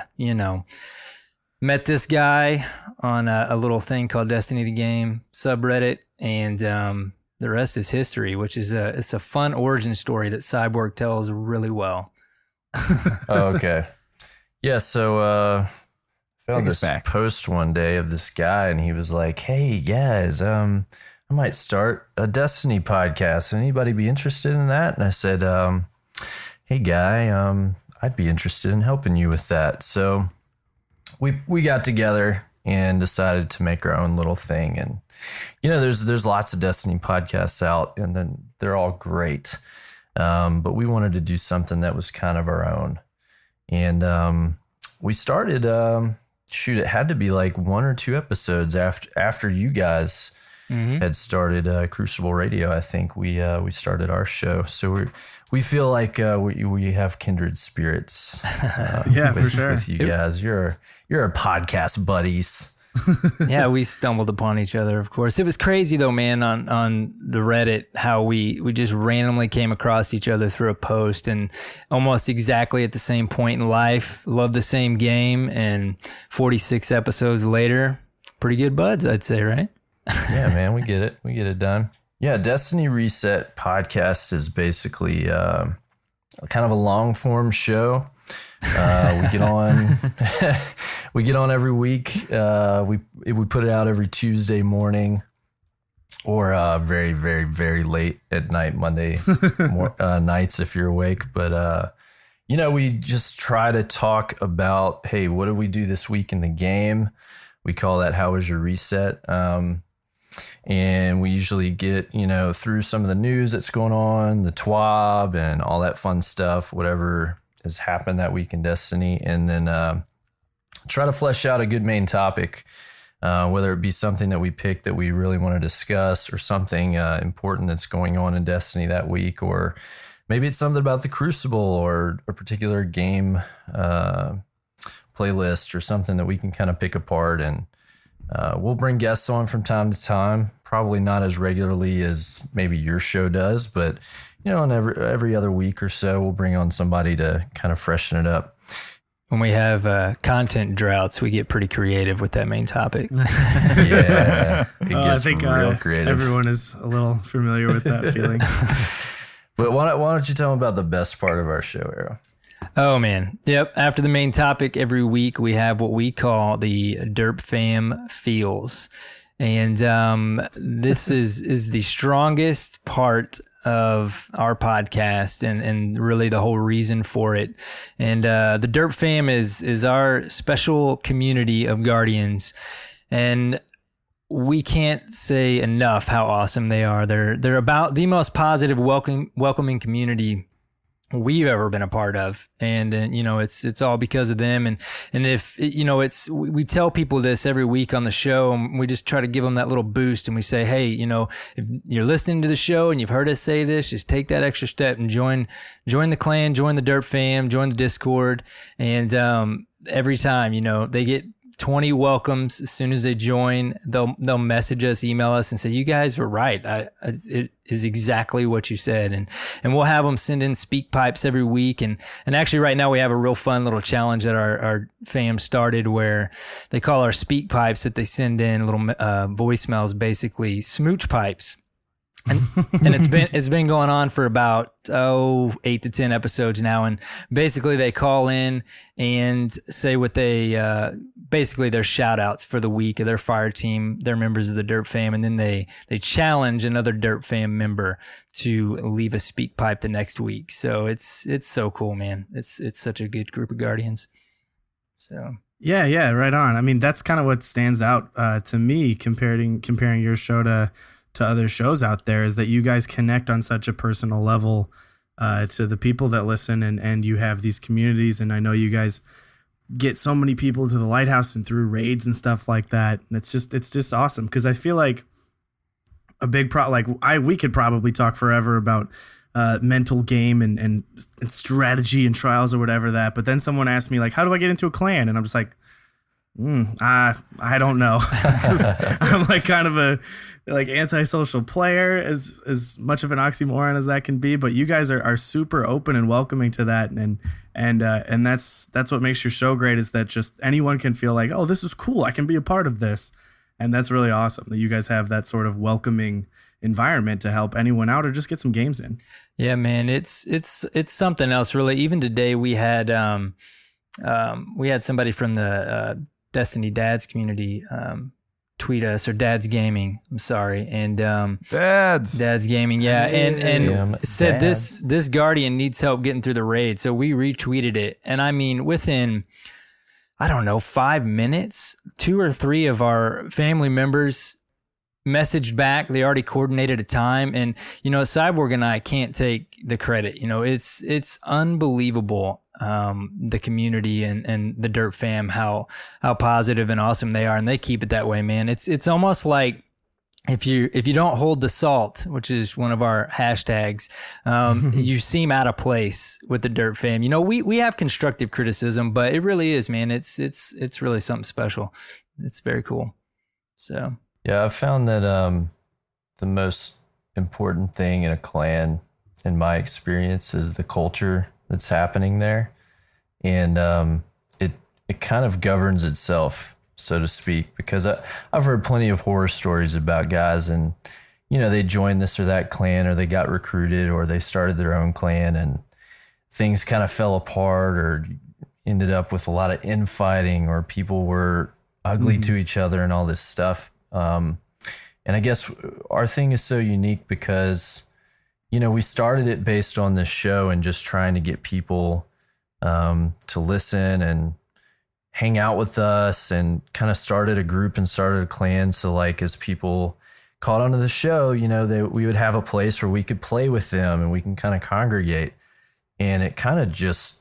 met this guy on a little thing called Destiny the Game subreddit, and the rest is history, which is it's a fun origin story that Cyborg tells really well. Oh, okay. Yeah, so found this post one day of this guy, and he was like, "Hey guys, I might start a Destiny podcast. Anybody be interested in that?" And I said, "Hey guy, I'd be interested in helping you with that." So we got together and decided to make our own little thing. And there's lots of Destiny podcasts out, and then they're all great. But we wanted to do something that was kind of our own. And we started, it had to be like 1 or 2 episodes after you guys had started Crucible Radio. I think we started our show. So we feel like we have kindred spirits. For sure. With you guys, you're our podcast buddies. Yeah, we stumbled upon each other, of course. It was crazy though, man, on the Reddit, how we just randomly came across each other through a post, and almost exactly at the same point in life, loved the same game, and 46 episodes later, pretty good buds, I'd say, right? Yeah, man, we get it. We get it done. Yeah, Destiny Reset podcast is basically kind of a long form show. We get on we get on every week. We put it out every Tuesday morning, or very, very, very late at night, Monday nights if you're awake. But we just try to talk about, hey, what did we do this week in the game? We call that "How was your reset?" And we usually get, through some of the news that's going on, the TWAB and all that fun stuff, whatever has happened that week in Destiny, and then try to flesh out a good main topic, whether it be something that we pick that we really want to discuss, or something important that's going on in Destiny that week, or maybe it's something about the Crucible or a particular game playlist, or something that we can kind of pick apart. And we'll bring guests on from time to time, probably not as regularly as maybe your show does, but on every other week or so, we'll bring on somebody to kind of freshen it up. When we have content droughts, we get pretty creative with that main topic. Yeah, it gets I think real creative. Everyone is a little familiar with that feeling. But why don't you tell them about the best part of our show, Aero? Oh, man. Yep. After the main topic, every week we have what we call the Derp Fam Feels. And this is the strongest part of our podcast, and really the whole reason for it. And the Derp Fam is our special community of Guardians. And we can't say enough how awesome they are. They're about the most positive, welcoming community we've ever been a part of, and it's all because of them. And if we tell people this every week on the show, and we just try to give them that little boost, and we say, hey, if you're listening to the show and you've heard us say this, just take that extra step and join the clan, join the Derp Fam, join the Discord. And every time they get 20 welcomes as soon as they join, they'll message us, email us, and say, you guys were right. It is exactly what you said. And we'll have them send in speak pipes every week. And actually right now we have a real fun little challenge that our fam started, where they call our speak pipes that they send in little voicemails, basically smooch pipes. And it's been going on for about 8 to 10 episodes now, and basically they call in and say what they basically their shout outs for the week of their fire team, their members of the Derp Fam, and then they challenge another Derp Fam member to leave a speak pipe the next week. So it's so cool, man. It's such a good group of Guardians. So yeah, right on. I mean, that's kind of what stands out to me comparing your show to other shows out there, is that you guys connect on such a personal level to the people that listen, and you have these communities. And I know you guys get so many people to the lighthouse and through raids and stuff like that. And it's just awesome, because I feel like a big we could probably talk forever about mental game and strategy and trials or whatever that. But then someone asked me, like, how do I get into a clan? And I'm just like, I don't know. I'm like kind of a like antisocial player, as much of an oxymoron as that can be. But you guys are super open and welcoming to that, and that's what makes your show great, is that just anyone can feel like, oh, this is cool, I can be a part of this, and that's really awesome that you guys have that sort of welcoming environment to help anyone out or just get some games in. Yeah, man, it's something else, really. Even today, we had somebody from the Destiny Dads community tweet us, or Dads Gaming, I'm sorry, and Dads Gaming, yeah, and said this Guardian needs help getting through the raid, so we retweeted it, and I mean, within, I don't know, 5 minutes, 2 or 3 of our family members messaged back. They already coordinated a time, and Cyborg and I can't take the credit. It's unbelievable, the community and the Derp fam, how positive and awesome they are, and they keep it that way, man. It's almost like if you don't hold the salt, which is one of our hashtags, you seem out of place with the Derp fam. We have constructive criticism, but it really is, man. It's really something special. It's very cool. So. Yeah, I've found that the most important thing in a clan, in my experience, is the culture that's happening there, and it kind of governs itself, so to speak. Because I've heard plenty of horror stories about guys, and they joined this or that clan, or they got recruited, or they started their own clan, and things kind of fell apart, or ended up with a lot of infighting, or people were ugly to each other, and all this stuff. And I guess our thing is so unique because, we started it based on this show and just trying to get people to listen and hang out with us, and kind of started a group and started a clan. So like, as people caught onto the show, we would have a place where we could play with them and we can kind of congregate. And it kind of just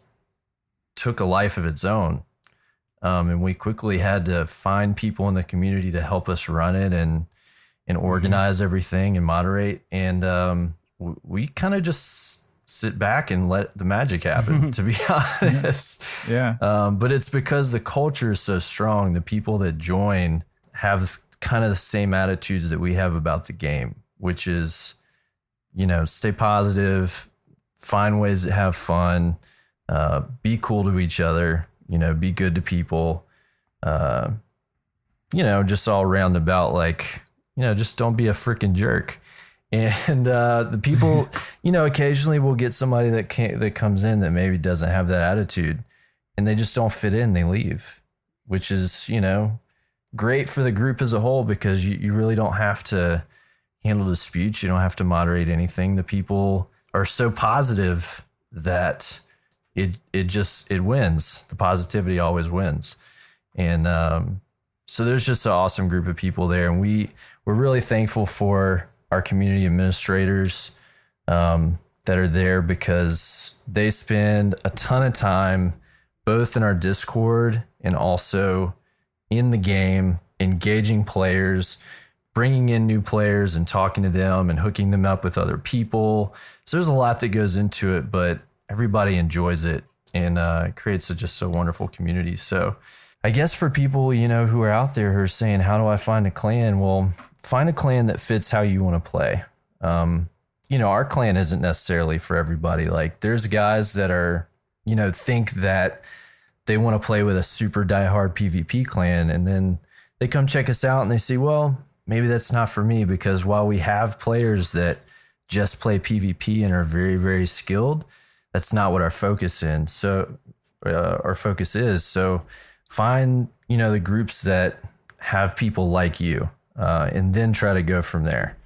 took a life of its own. And we quickly had to find people in the community to help us run it and organize everything and moderate. And we kind of just sit back and let the magic happen, to be honest. Yeah. But it's because the culture is so strong. The people that join have kind of the same attitudes that we have about the game, which is, stay positive, find ways to have fun, be cool to each other, be good to people, just all roundabout, like, just don't be a freaking jerk. And the people, occasionally we'll get somebody that comes in that maybe doesn't have that attitude, and they just don't fit in. They leave, which is, great for the group as a whole, because you really don't have to handle disputes. You don't have to moderate anything. The people are so positive that it wins. The positivity always wins. And so there's just an awesome group of people there. And we're really thankful for our community administrators that are there, because they spend a ton of time both in our Discord and also in the game, engaging players, bringing in new players and talking to them and hooking them up with other people. So there's a lot that goes into it, but everybody enjoys it, and it creates just a wonderful community. So I guess for people, who are out there who are saying, how do I find a clan? Well, find a clan that fits how you want to play. Our clan isn't necessarily for everybody. Like, there's guys that are, think that they want to play with a super diehard PvP clan, and then they come check us out and they see, well, maybe that's not for me, because while we have players that just play PvP and are very, very skilled, that's not what our focus is. So find, the groups that have people like you, and then try to go from there.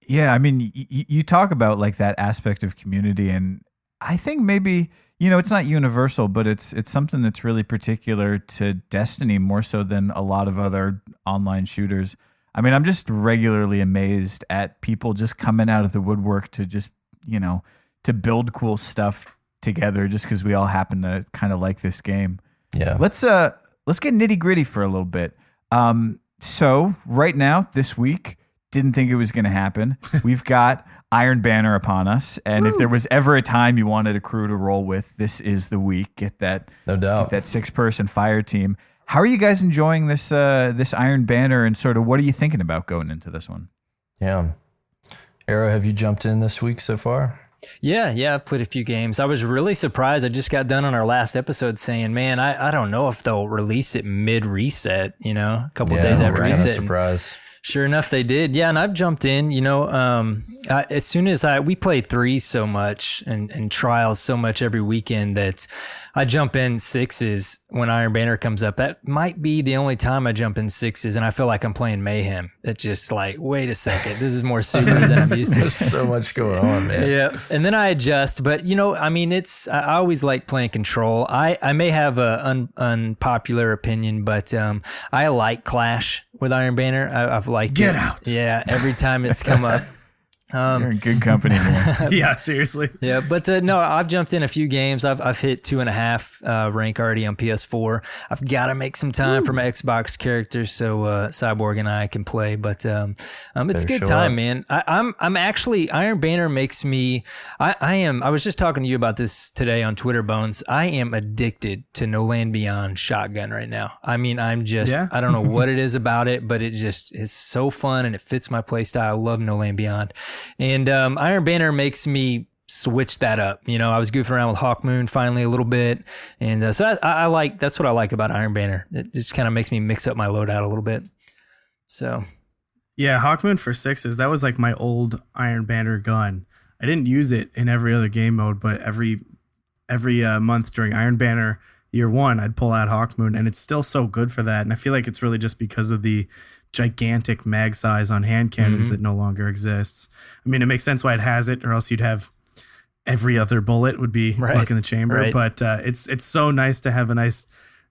Yeah, I mean, you talk about like that aspect of community, and I think maybe, it's not universal, but it's something that's really particular to Destiny more so than a lot of other online shooters. I mean, I'm just regularly amazed at people just coming out of the woodwork to just, to build cool stuff together, just because we all happen to kind of like this game. Yeah. Let's get nitty gritty for a little bit. So right now, this week, didn't think it was going to happen. We've got Iron Banner upon us, and if there was ever a time you wanted a crew to roll with, this is the week. Get that, no doubt, get that 6-person fire team. How are you guys enjoying this this Iron Banner, and sort of what are you thinking about going into this one? Yeah. Aero, have you jumped in this week so far? Yeah, I played a few games. I was really surprised. I just got done on our last episode saying, man, I don't know if they'll release it mid-reset, a couple days after kind of reset. surprised. Sure enough, they did. Yeah, and I've jumped in, as soon as we play threes so much and trials so much every weekend that I jump in sixes when Iron Banner comes up. That might be the only time I jump in sixes, and I feel like I'm playing Mayhem. It's just like, wait a second, this is more supers than I'm used to. There's so much going on, man. Yeah, and then I adjust, but I always like playing Control. I may have a unpopular opinion, but I like Clash with Iron Banner. I've liked Get it. out. Yeah, every time it's come up. You're in good company here. Yeah, seriously. Yeah, but no, I've jumped in a few games. I've hit 2.5 rank already on PS4. I've got to make some time for my Xbox characters so Cyborg and I can play. But it's a good time, man. I'm actually, Iron Banner makes me. I was just talking to you about this today on Twitter, Bones. I am addicted to No Land Beyond shotgun right now. I mean, I'm just. Yeah? I don't know what it is about it, but it just is so fun and it fits my play style. I love No Land Beyond. And Iron Banner makes me switch that up. I was goofing around with Hawkmoon finally a little bit. And so I like, that's what I like about Iron Banner. It just kind of makes me mix up my loadout a little bit. So. Yeah, Hawkmoon for sixes, that was like my old Iron Banner gun. I didn't use it in every other game mode, but every month during Iron Banner year one, I'd pull out Hawkmoon, and it's still so good for that. And I feel like it's really just because of the gigantic mag size on hand cannons that no longer exists. I mean, it makes sense why it has it, or else you'd have every other bullet would be luck in the chamber. Right. But it's so nice to have a nice,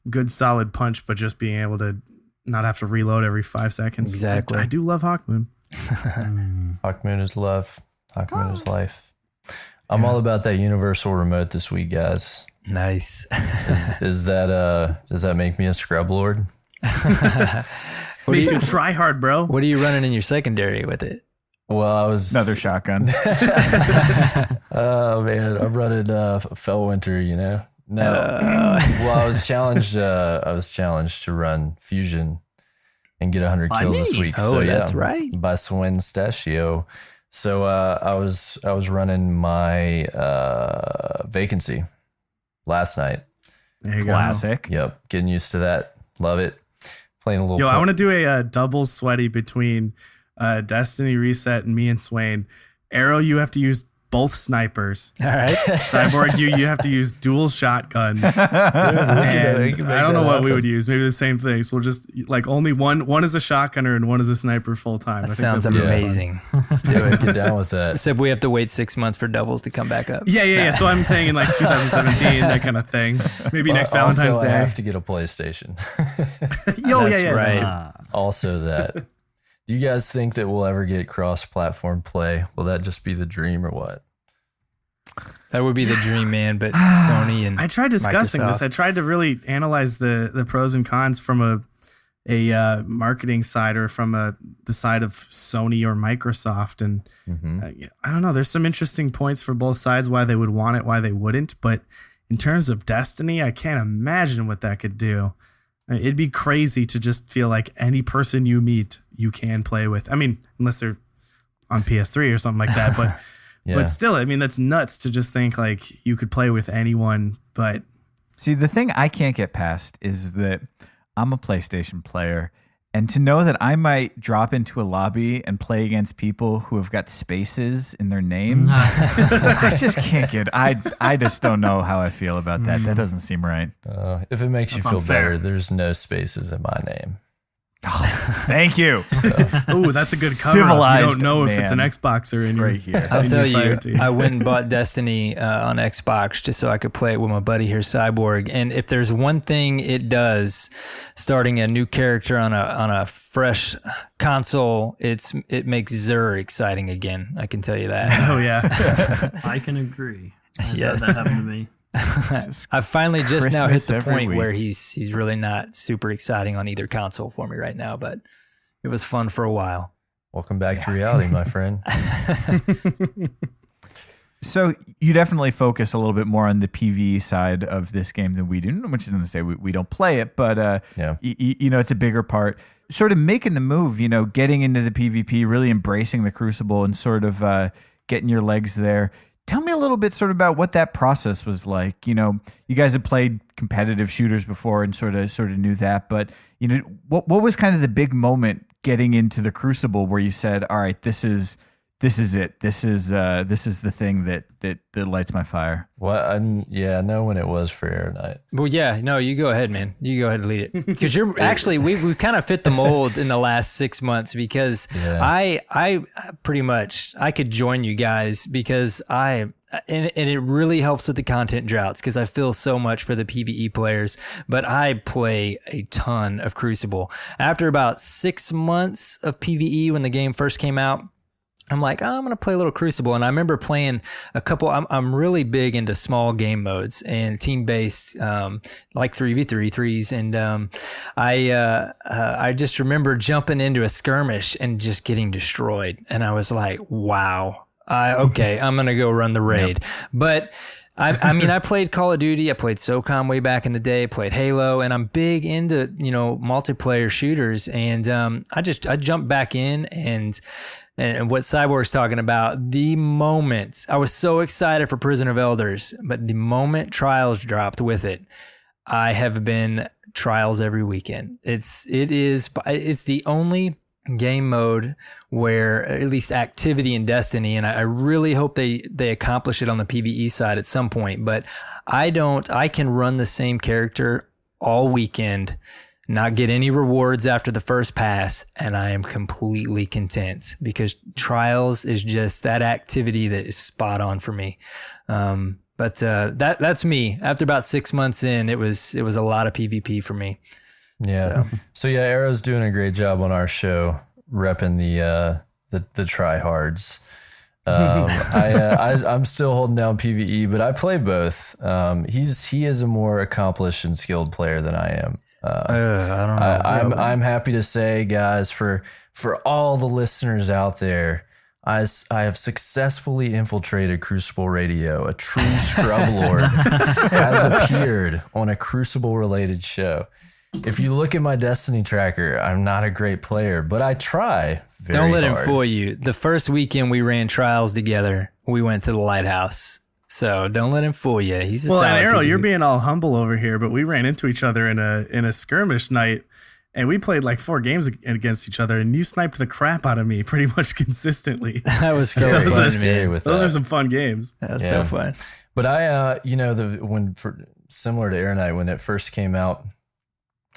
good, solid punch, but just being able to not have to reload every 5 seconds. Exactly. I do love Hawkmoon. Hawkmoon is love. Hawkmoon is life. I'm all about that universal remote this week, guys. Nice. Is that does that make me a scrub lord? Makes you try hard, bro. What are you running in your secondary with it? Well, I was Another shotgun. Oh man, I'm running Fellwinter, No. Well, I was challenged to run Fusion and get 100 By kills this me. week. Oh, So yeah, that's right. By Swin Stachio. So I was running my vacancy last night. There you Classic. Yep, getting used to that. Love it. Playing a little. Yo, I want to do a double sweaty between Destiny Reset and me and Swain. Arrow, you have to use both snipers. All right. Cyborg, you have to use dual shotguns. And I don't know what we would use. Maybe the same things. We'll just like only one is a shotgunner and one is a sniper full time. That sounds that'd be really fun. amazing. Let's do it. Get down with that. Except we have to wait 6 months for doubles to come back up. Yeah. So I'm saying in like 2017, that kind of thing. Maybe next Also, Valentine's I Day. have to get a PlayStation. Yo, That's yeah, right. that too. Also, that. Do you guys think that we'll ever get cross-platform play? Will that just be the dream or what? That would be the dream, man. But Sony and I tried discussing Microsoft. this. I tried to really analyze the pros and cons from a marketing side or from the side of Sony or Microsoft. And I don't know. There's some interesting points for both sides, why they would want it, why they wouldn't. But in terms of Destiny, I can't imagine what that could do. I mean, it'd be crazy to just feel like any person you meet, you can play with. I mean, unless they're on PS3 or something like that. But Yeah. but still, I mean, that's nuts to just think like you could play with anyone. But See, the thing I can't get past is that I'm a PlayStation player, and to know that I might drop into a lobby and play against people who have got spaces in their names, I just can't get. I just don't know how I feel about that. That doesn't seem right. If it makes you That's feel unfair. better, there's no spaces in my name. Thank you. oh, that's a good cover. You Civilized don't know if it's an man. Xboxer in your Right here. I'll in tell your you, fire team. I went and bought Destiny on Xbox just so I could play it with my buddy here, Cyborg. And if there's one thing it does, starting a new character on a fresh console, it makes Xur exciting again. I can tell you that. Oh yeah. I can agree. I've Yes. had that happen to me. I've finally just now hit Christmas the every point week. where he's really not super exciting on either console for me right now, but it was fun for a while. Welcome back to reality, my friend. So you definitely focus a little bit more on the PvE side of this game than we do, which isn't to say we don't play it, but it's a bigger part. Sort of making the move, getting into the PvP, really embracing the Crucible and sort of getting your legs there. Tell me a little bit sort of about what that process was like. You guys have played competitive shooters before and sort of knew that, but what was kind of the big moment getting into the Crucible where you said, all right, this is it. This is the thing that lights my fire. Well, I know when it was for Aer0Knight. Well, yeah, no, you go ahead, man. You go ahead and lead it, because you're actually we've kind of fit the mold in the last 6 months, because I pretty much I could join you guys because and it really helps with the content droughts, because I feel so much for the PvE players, but I play a ton of Crucible. After about 6 months of PvE when the game first came out, I'm like, I'm going to play a little Crucible. And I remember playing a couple, I'm really big into small game modes and team-based, like 3v3 threes. And I just remember jumping into a skirmish and just getting destroyed. And I was like, wow, okay, I'm going to go run the raid. Yep. But I mean, I played Call of Duty, I played SOCOM way back in the day, played Halo, and I'm big into, multiplayer shooters. And I jumped back in, and what Cyborg's talking about, the moment I was so excited for Prison of Elders, but the moment Trials dropped with it, I have been Trials every weekend. It's the only game mode where, at least activity in Destiny, and I really hope they accomplish it on the PvE side at some point, but I can run the same character all weekend, not get any rewards after the first pass, and I am completely content, because Trials is just that activity that is spot on for me. But that's me. After about 6 months in, it was a lot of PvP for me. Yeah. So yeah, Aero's doing a great job on our show, repping the tryhards. I'm still holding down PvE, but I play both. He is a more accomplished and skilled player than I am. I don't know. I'm happy to say, guys, for all the listeners out there, I have successfully infiltrated Crucible Radio. A true scrub lord has appeared on a Crucible related show. If you look at my Destiny tracker, I'm not a great player, but I try very hard. Don't let him fool you. The first weekend we ran Trials together, we went to the Lighthouse. So don't let him fool you. He's a solid and Aero, PvP. you're being all humble over here, but we ran into each other in a skirmish night, and we played like 4 games against each other, and you sniped the crap out of me pretty much consistently. That was so fun, man. Those are some fun games. That's so fun. But similar to Aer0Knight, when it first came out,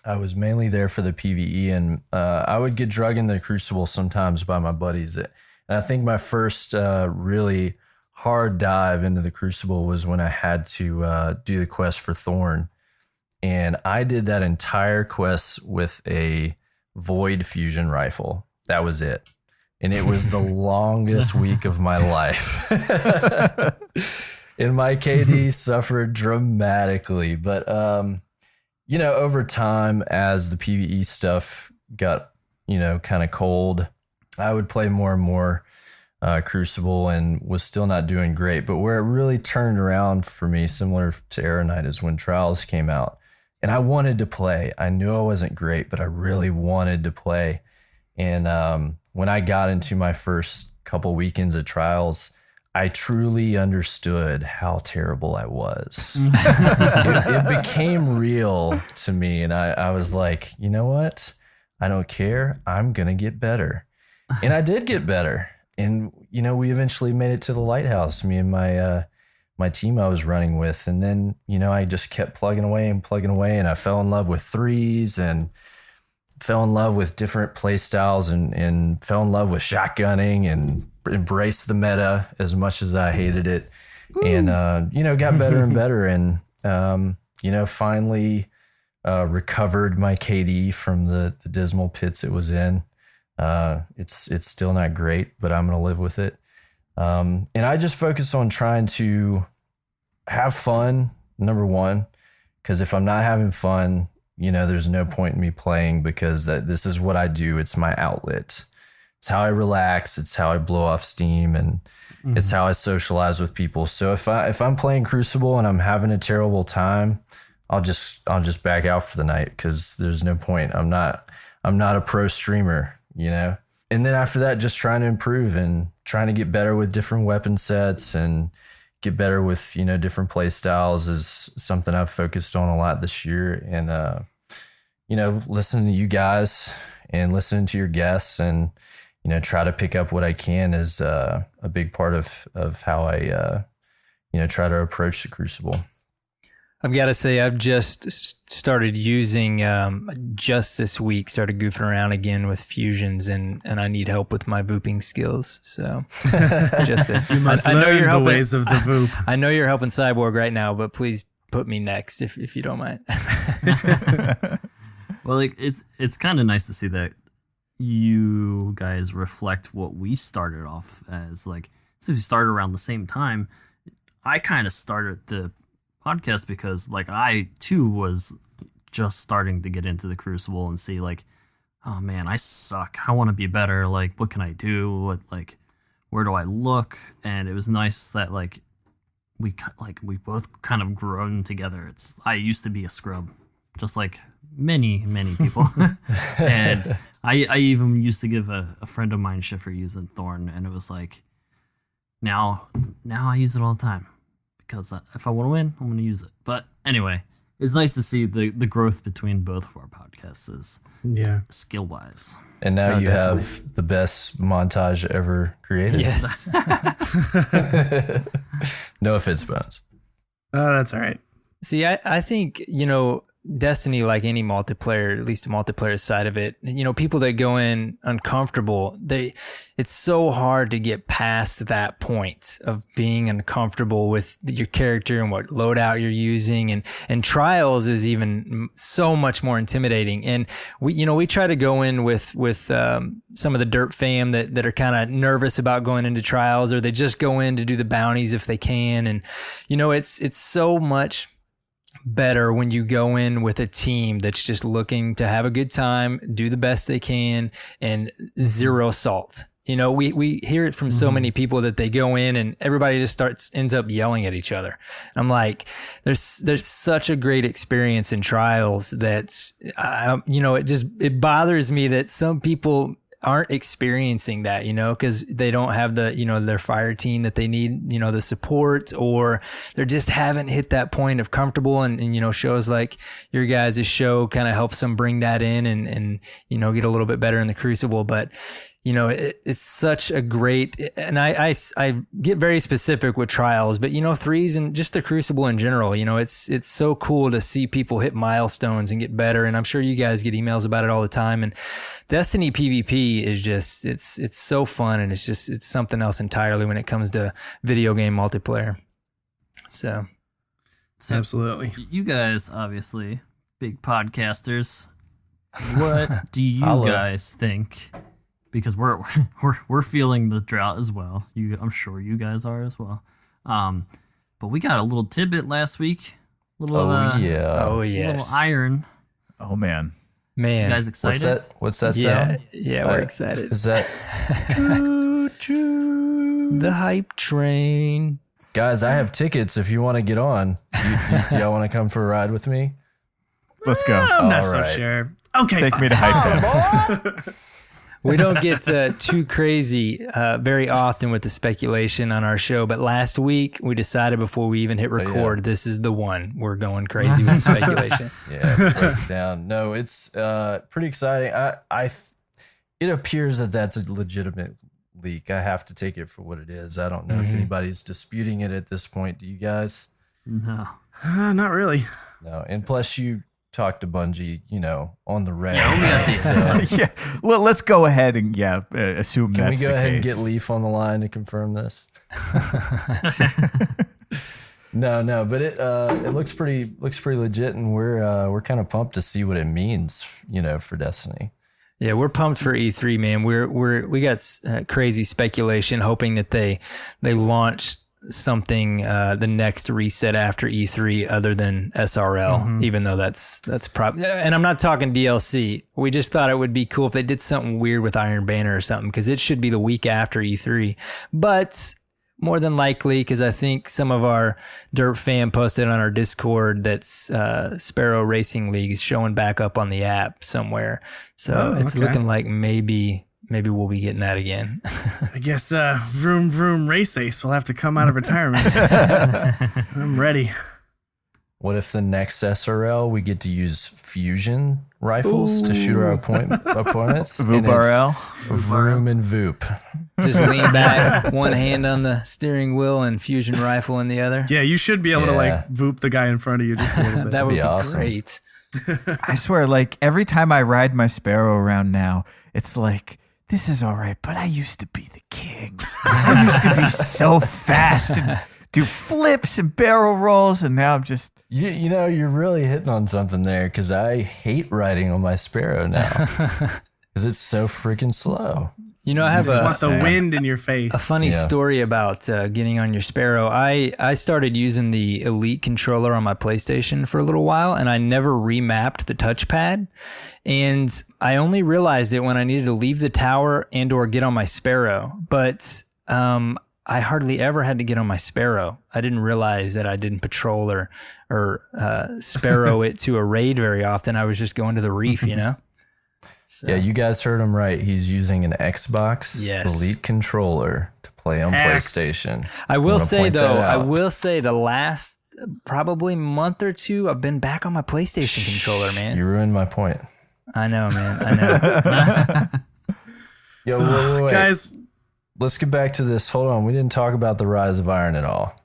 I was mainly there for the PvE, and I would get drug into the Crucible sometimes by my buddies. And I think my first really hard dive into the Crucible was when I had to do the quest for Thorn. And I did that entire quest with a Void fusion rifle. That was it. And it was the longest week of my life. And my KD suffered dramatically. But, over time, as the PvE stuff got, kind of cold, I would play more and more Crucible, and was still not doing great. But where it really turned around for me, similar to Aer0Knight, is when Trials came out. And I wanted to play. I knew I wasn't great, but I really wanted to play. And when I got into my first couple weekends of Trials, I truly understood how terrible I was. It became real to me. And I was like, you know what? I don't care. I'm going to get better. And I did get better. And, we eventually made it to the Lighthouse, me and my team I was running with. And then, I just kept plugging away. And I fell in love with threes and fell in love with different play styles and fell in love with shotgunning and embraced the meta as much as I hated it. Woo. And, got better and better. And, finally recovered my KD from the dismal pits it was in. It's still not great, but I'm going to live with it. And I just focus on trying to have fun, number one, because if I'm not having fun, there's no point in me playing, because this is what I do. It's my outlet. how I relax. It's how I blow off steam, and it's how I socialize with people. So if I'm playing Crucible and I'm having a terrible time, I'll just back out for the night, because there's no point. I'm not a pro streamer, you know. And then after that, just trying to improve and trying to get better with different weapon sets and get better with, you know, different play styles is something I've focused on a lot this year. And, you know, listening to you guys and listening to your guests and, you know, try to pick up what I can is a big part of how I, you know, try to approach the Crucible. I've got to say, I've just started using, just this week, started goofing around again with fusions, and I need help with my vooping skills. So you must learn the ways of the voop. I know you're helping Cyborg right now, but please put me next if you don't mind. Well, like it's kind of nice to see that you guys reflect what we started off as. Like, so we started around the same time. I kind of started the podcast because, like, I too was just starting to get into the Crucible and see, like, oh man, I suck. I want to be better. Like, what can I do? Where do I look? And it was nice that we both kind of grown together. I used to be a scrub, just like many people, and I even used to give a friend of mine shit for using Thorn, and it was like, now I use it all the time. Because if I want to win, I'm going to use it. But anyway, it's nice to see the growth between both of our podcasts, skill-wise. And now you have the best montage ever created. Yes. No offense, Bones. Oh, that's all right. See, I think, you know, Destiny, like any multiplayer, at least the multiplayer side of it, you know, people that go in uncomfortable, it's so hard to get past that point of being uncomfortable with your character and what loadout you're using, and trials is even so much more intimidating. And we try to go in with some of the derp fam that are kind of nervous about going into trials, or they just go in to do the bounties if they can. And, you know, it's so much better when you go in with a team that's just looking to have a good time, do the best they can, and zero salt. You know, we hear it from so many people that they go in and everybody just ends up yelling at each other. I'm like, there's such a great experience in trials that, you know, it bothers me that some people aren't experiencing that, you know, because they don't have the, you know, their fire team that they need, you know, the support, or they just haven't hit that point of comfortable. And you know, shows like your guys' show kind of helps them bring that in and, you know, get a little bit better in the Crucible. But, you know, it's such a great, and I get very specific with trials, but, you know, threes and just the Crucible in general, you know, it's so cool to see people hit milestones and get better. And I'm sure you guys get emails about it all the time. And Destiny PvP is just, it's so fun, and it's something else entirely when it comes to video game multiplayer. So Absolutely. You guys, obviously, big podcasters. What do you guys think? Because we're feeling the drought as well. I'm sure you guys are as well. But we got a little tidbit last week. Little iron. Oh man. You guys excited? What's that sound? Yeah, we're excited. Is that the hype train? Guys, I have tickets if you want to get on. Do y'all want to come for a ride with me? Let's go. I'm not All so right. sure. Okay, Take fine. me to Hype Town. We don't get too crazy very often with the speculation on our show, but last week we decided before we even hit record, this is the one. We're going crazy with speculation. Yeah, break it down. No, it's pretty exciting. It appears that that's a legitimate leak. I have to take it for what it is. I don't know if anybody's disputing it at this point. Do you guys? No. Not really. No, and plus you talked to Bungie, you know, on the reg. Yeah. Well, let's go ahead and assume Can that's we go the ahead and case. get Leaf on the line to confirm this? No, but it looks pretty legit, and we're kind of pumped to see what it means, you know, for Destiny. Yeah, we're pumped for E3, man. We got crazy speculation, hoping that they launch something the next reset after E3 other than SRL, even though that's and I'm not talking DLC. We just thought it would be cool if they did something weird with Iron Banner or something, because it should be the week after E3. But more than likely, because I think some of our derp fan posted on our Discord that's Sparrow Racing League is showing back up on the app somewhere. So it's looking like maybe we'll be getting that again. I guess Vroom Vroom Race Ace will have to come out of retirement. I'm ready. What if the next SRL we get to use fusion rifles to shoot our opponents? Voop RL. Vroom and Voop. Just lean back, one hand on the steering wheel and fusion rifle in the other. Yeah, you should be able to like Voop the guy in front of you just a little bit. That would be awesome. great. I swear, like every time I ride my Sparrow around now, it's like, this is all right, but I used to be the king. I used to be so fast and do flips and barrel rolls, and now I'm just... You know, you're really hitting on something there, because I hate riding on my Sparrow now because it's so freaking slow. You know, I have just want the wind in your face. A funny story about getting on your Sparrow. I started using the Elite controller on my PlayStation for a little while, and I never remapped the touchpad. And I only realized it when I needed to leave the tower and or get on my Sparrow. But I hardly ever had to get on my Sparrow. I didn't realize that I didn't patrol or Sparrow it to a raid very often. I was just going to the reef, you know? So. Yeah, you guys heard him right. He's using an Xbox Elite controller to play on PlayStation. I will say, though, the last probably month or two, I've been back on my PlayStation controller, man. You ruined my point. I know, man. I know. Yo, wait. Guys, let's get back to this. Hold on. We didn't talk about the Rise of Iron at all.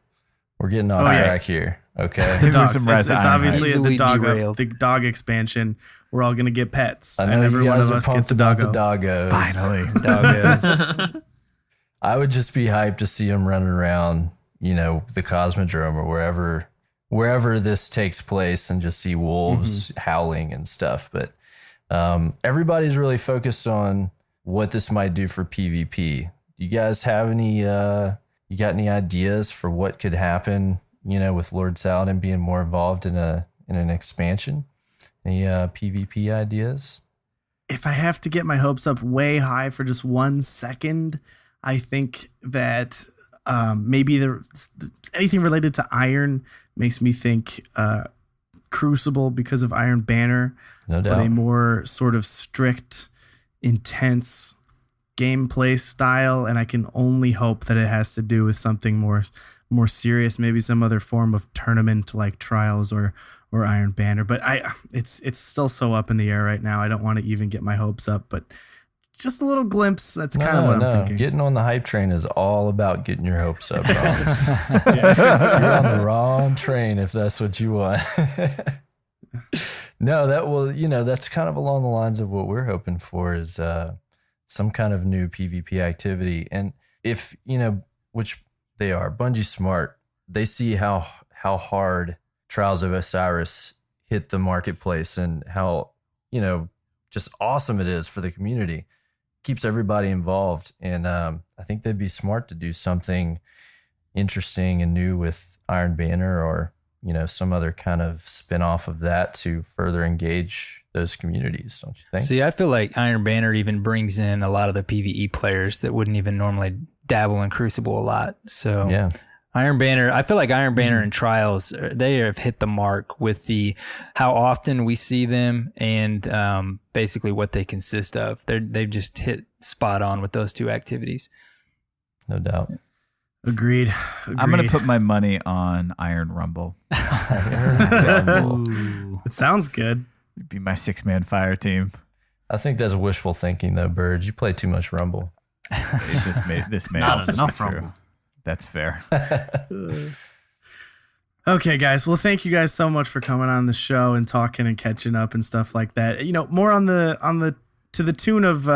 We're getting off track here. Okay. The dogs. It's obviously Easily the derailed. dog expansion. We're all going to get pets. I know and every you one guys of are us pumped gets a about doggo. the doggos. Finally. Doggos. I would just be hyped to see him running around, you know, the Cosmodrome or wherever this takes place, and just see wolves howling and stuff. But everybody's really focused on what this might do for PvP. You guys have any? You got any ideas for what could happen? You know, with Lord Saladin being more involved in an expansion. Any PvP ideas? If I have to get my hopes up way high for just 1 second, I think that maybe anything related to Iron makes me think Crucible because of Iron Banner. No doubt. But a more sort of strict, intense gameplay style, and I can only hope that it has to do with something more serious, maybe some other form of tournament like Trials or Iron Banner. But it's still so up in the air right now. I don't want to even get my hopes up, but just a little glimpse. That's kind of what I'm thinking. Getting on the hype train is all about getting your hopes up. You're on the wrong train if that's what you want. No, that's kind of along the lines of what we're hoping for is some kind of new PvP activity. And if, which they are, Bungie's smart. They see how hard Trials of Osiris hit the marketplace and how, just awesome it is for the community. Keeps everybody involved. And I think they'd be smart to do something interesting and new with Iron Banner or, some other kind of spin-off of that to further engage those communities, don't you think? See, I feel like Iron Banner even brings in a lot of the PvE players that wouldn't even normally dabble in Crucible a lot. So yeah. Iron Banner, I feel like Iron Banner and Trials, they have hit the mark with how often we see them and basically what they consist of. They've just hit spot on with those two activities. No doubt. Agreed. I'm going to put my money on Iron Rumble. It sounds good. It'd be my 6-man fire team. I think that's wishful thinking, though, Bird. You play too much Rumble. This may Not also enough be true. Rumble. That's fair. Okay, guys. Well, thank you guys so much for coming on the show and talking and catching up and stuff like that. More on the to the tune of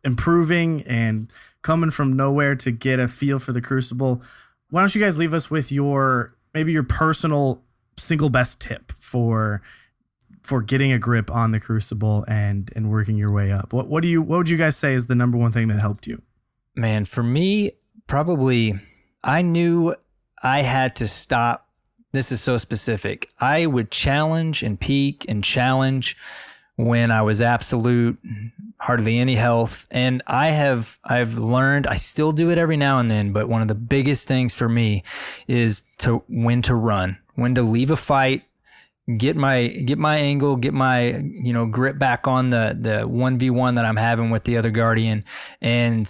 improving and coming from nowhere to get a feel for the Crucible. Why don't you guys leave us with maybe your personal single best tip for getting a grip on the Crucible and working your way up? What would you guys say is the number one thing that helped you? Man, for me, probably I knew I had to stop. This is so specific. I would challenge and peak and challenge when I was absolute, hardly any health. And I've learned, I still do it every now and then, but one of the biggest things for me is when to run, when to leave a fight, get my angle, get my, grip back on the 1v1 that I'm having with the other Guardian, and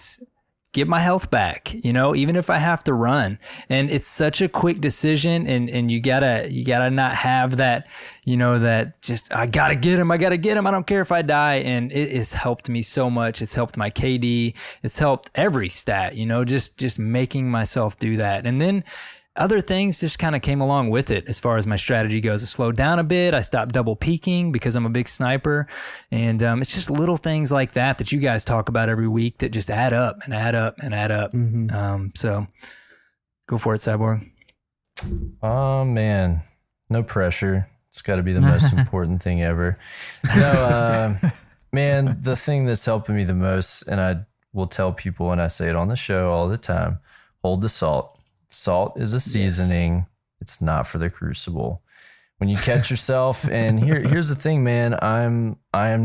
get my health back, even if I have to run. And it's such a quick decision, and you gotta not have that, that just, I gotta get him, I don't care if I die. And it has helped me so much. It's helped my KD. It's helped every stat, just making myself do that. And then other things just kind of came along with it as far as my strategy goes. I slowed down a bit. I stopped double peeking because I'm a big sniper. And it's just little things like that you guys talk about every week that just add up and add up and add up. So go for it, Cyborg. Oh, man. No pressure. It's got to be the most important thing ever. No, man, the thing that's helping me the most, and I will tell people when I say it on the show all the time, hold the salt. Salt is a seasoning. Yes. It's not for the Crucible. When you catch yourself, and here's the thing, man, I am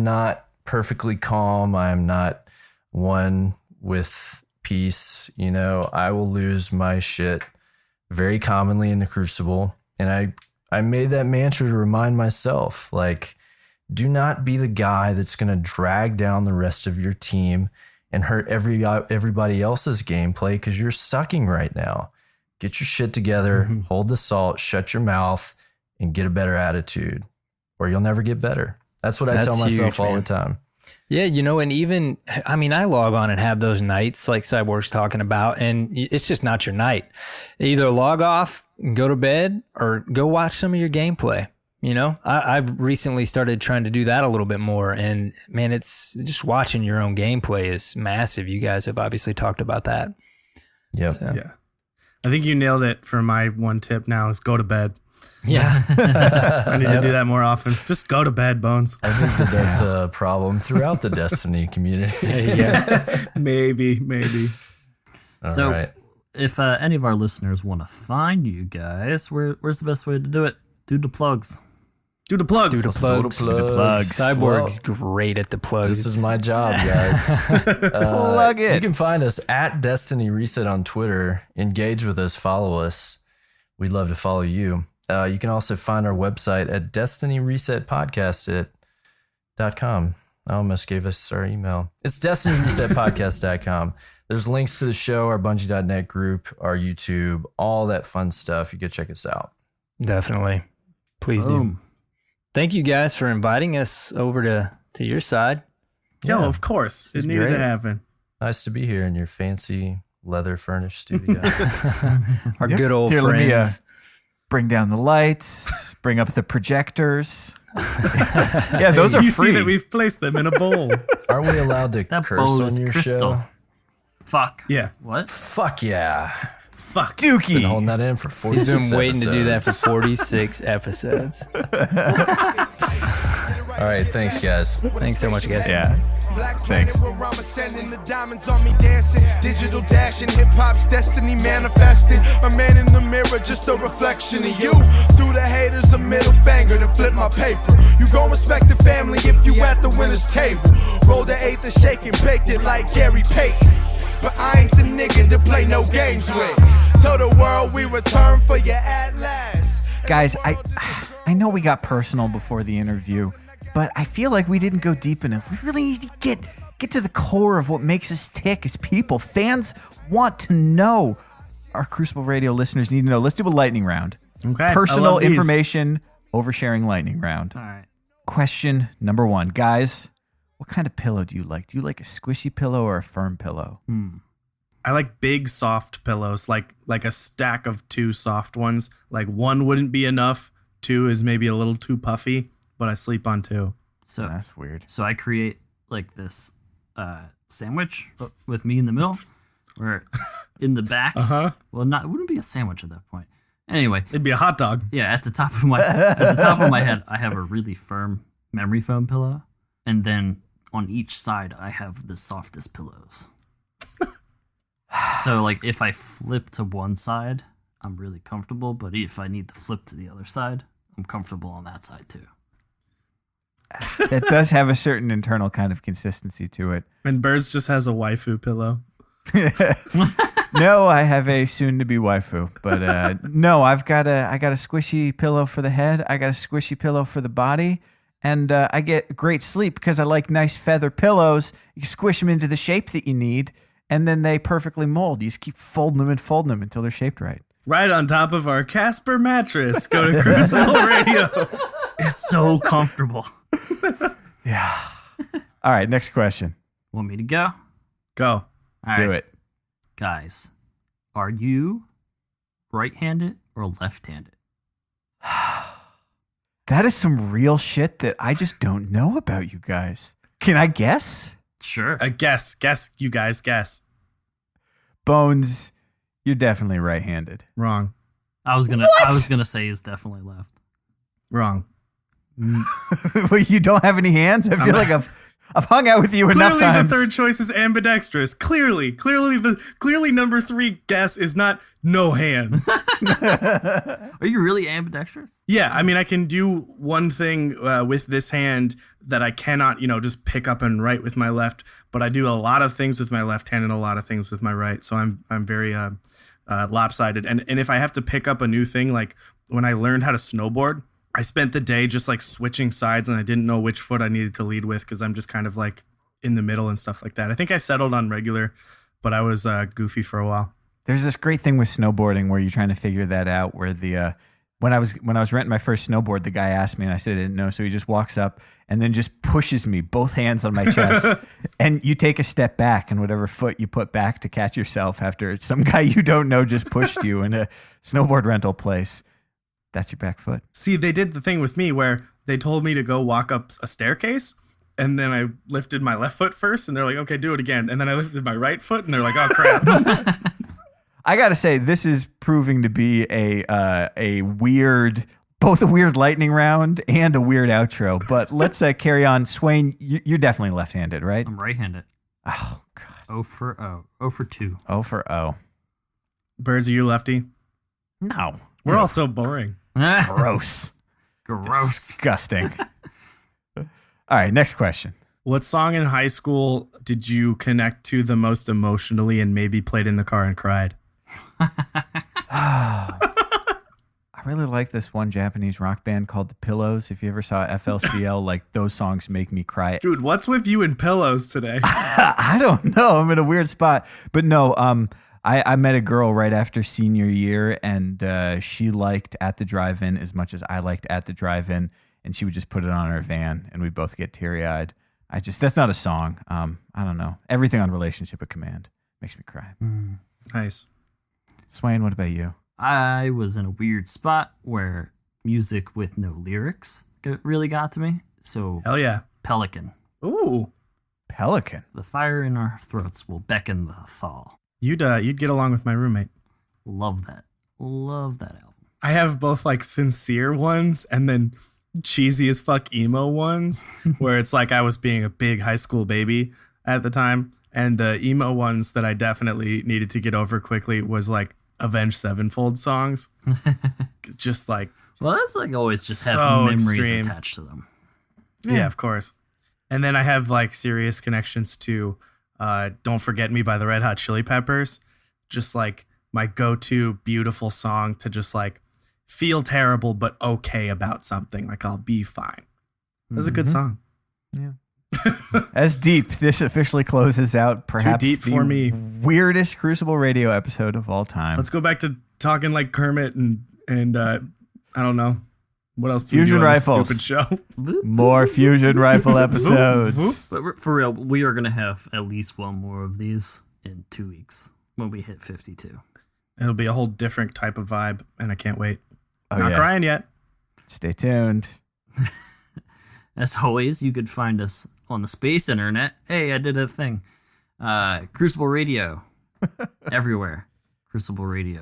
not perfectly calm. I am not one with peace. I will lose my shit very commonly in the Crucible. And I made that mantra to remind myself, like, do not be the guy that's going to drag down the rest of your team and hurt everybody else's gameplay because you're sucking right now. Get your shit together, hold the salt, shut your mouth, and get a better attitude, or you'll never get better. That's what I tell myself all the time. Yeah, and even, I log on and have those nights like Cyborg's talking about, and it's just not your night. Either log off and go to bed or go watch some of your gameplay. I've recently started trying to do that a little bit more, and man, it's just watching your own gameplay is massive. You guys have obviously talked about that. Yep. So. Yeah. I think you nailed it for my one tip now is go to bed. Yeah. I need to do that more often. Just go to bed, Bones. I think that's a problem throughout the Destiny community. Yeah. Maybe. So right. if any of our listeners want to find you guys, where's the best way to do it? Do the plugs. Do the plugs. Cyborg's great at the plugs. This is my job, guys. Plug it. You can find us at Destiny Reset on Twitter. Engage with us. Follow us. We'd love to follow you. You can also find our website at destinyresetpodcast.com. I almost gave us our email. It's destinyresetpodcast.com. There's links to the show, our Bungie.net group, our YouTube, all that fun stuff. You go check us out. Definitely. Please do. Thank you guys for inviting us over to your side. Yeah, of course. It needed to happen. Nice to be here in your fancy leather furnished studio. Our good old Here, friends. let me bring down the lights, bring up the projectors. Yeah, those are you free. see that we've placed them in a bowl. Aren't we allowed to That curse bowl on is your crystal. show? Fuck. Yeah. What? Fuck yeah. Fuck. Dookie. Been holding that in for 46 He's been waiting episodes. to do that for 46 episodes. All right, thanks, guys. Thanks so much, guys. Yeah. Thanks. Sending the diamonds on me dancing, digital dashing, hip hop's destiny manifesting. A man in the mirror, just a reflection of you. Through the haters, a middle finger to flip my paper. You gon' respect the family if you at the winner's table. Roll the eighth and shake and baked it like Gary Payton. But I ain't the nigga to play no games with. Tell the world we return for you at last. Guys, I know we got personal before the interview, but I feel like we didn't go deep enough. We really need to get to the core of what makes us tick as people. Fans want to know. Our Crucible Radio listeners need to know. Let's do a lightning round. Okay. I Personal love these. information, oversharing lightning round. All right. Question number 1. Guys, what kind of pillow do you like? Do you like a squishy pillow or a firm pillow? I like big, soft pillows, like a stack of 2 soft ones. Like 1 wouldn't be enough. 2 is maybe a little too puffy, but I sleep on 2. So That's weird. So I create like this sandwich with me in the middle, where in the back. Well, it wouldn't be a sandwich at that point. Anyway, It'd be a hot dog. yeah, at the top of my head, I have a really firm memory foam pillow, and then on each side, I have the softest pillows. So like if I flip to one side, I'm really comfortable, but if I need to flip to the other side, I'm comfortable on that side too. It does have a certain internal kind of consistency to it. And Birds just has a waifu pillow. No, I have a soon-to-be waifu, but no, I got a squishy pillow for the head. I got a squishy pillow for the body, and I get great sleep because I like nice feather pillows. You squish them into the shape that you need, and then they perfectly mold. You just keep folding them until they're shaped right. Right on top of our Casper mattress. Go to Crucible Radio. It's so comfortable. Yeah. All right, next question. Want me to go? Go. All Do right, it. guys. Are you right-handed or left-handed? That is some real shit that I just don't know about you guys. Can I guess? Sure. Guess. You guys, guess. Bones, you're definitely right-handed. Wrong. I was gonna say he's definitely left. Wrong. Well, you don't have any hands? I feel like I've hung out with you enough Clearly, times. the third choice is ambidextrous. Clearly, number 3 guess is not no hands. Are you really ambidextrous? Yeah, I mean, I can do one thing with this hand that I cannot, just pick up and write with my left. But I do a lot of things with my left hand and a lot of things with my right. So I'm very lopsided. And if I have to pick up a new thing, like when I learned how to snowboard, I spent the day just like switching sides, and I didn't know which foot I needed to lead with because I'm just kind of like in the middle and stuff like that. I think I settled on regular, but I was goofy for a while. There's this great thing with snowboarding where you're trying to figure that out. Where when I was renting my first snowboard, the guy asked me, and I said I didn't know. So he just walks up and then just pushes me, both hands on my chest, and you take a step back, and whatever foot you put back to catch yourself after some guy you don't know just pushed you in a snowboard rental place. That's your back foot. See, they did the thing with me where they told me to go walk up a staircase, and then I lifted my left foot first, and they're like, okay, do it again. And then I lifted my right foot, and they're like, oh, crap. I got to say, this is proving to be both a weird lightning round and a weird outro. But let's carry on. Swain, you're definitely left-handed, right? I'm right-handed. Oh, God. 0 for 0. 0 for 2. 0 for 0. Birds, are you lefty? No. We're all so boring. Gross. Gross. Disgusting. All right, next question. What song in high school did you connect to the most emotionally and maybe played in the car and cried? I really like this one Japanese rock band called The Pillows. If you ever saw FLCL, like those songs make me cry. Dude, what's with you and pillows today? I don't know. I'm in a weird spot. But no, I met a girl right after senior year, and she liked At the Drive-In as much as I liked At the Drive-In, and she would just put it on her van, and we'd both get teary-eyed. That's not a song. I don't know. Everything on Relationship of Command makes me cry. Nice. Swain, what about you? I was in a weird spot where music with no lyrics really got to me. So, Hell yeah. Pelican. Ooh. Pelican. The fire in our throats will beckon the thaw. You'd get along with my roommate. Love that. Love that album. I have both like sincere ones and then cheesy as fuck emo ones where it's like I was being a big high school baby at the time. And the emo ones that I definitely needed to get over quickly was like Avenged Sevenfold songs. Just like, Well, that's like always just have So memories extreme. attached to them. yeah, of course. And then I have like serious connections to Don't Forget Me by the Red Hot Chili Peppers. Just like my go-to beautiful song to just like feel terrible but okay about something. Like I'll be fine. That's a good song. Yeah. As deep, this officially closes out perhaps deep the for me. weirdest Crucible Radio episode of all time. Let's go back to talking like Kermit and I don't know. What else do Fusion we do on rifles. this stupid show? More Fusion Rifle episodes. But for real, we are going to have at least one more of these in 2 weeks when we hit 52. It'll be a whole different type of vibe, and I can't wait. Oh, Not yeah. crying yet. Stay tuned. As always, you could find us on the space internet. Hey, I did a thing. Crucible Radio. Everywhere. Crucible Radio.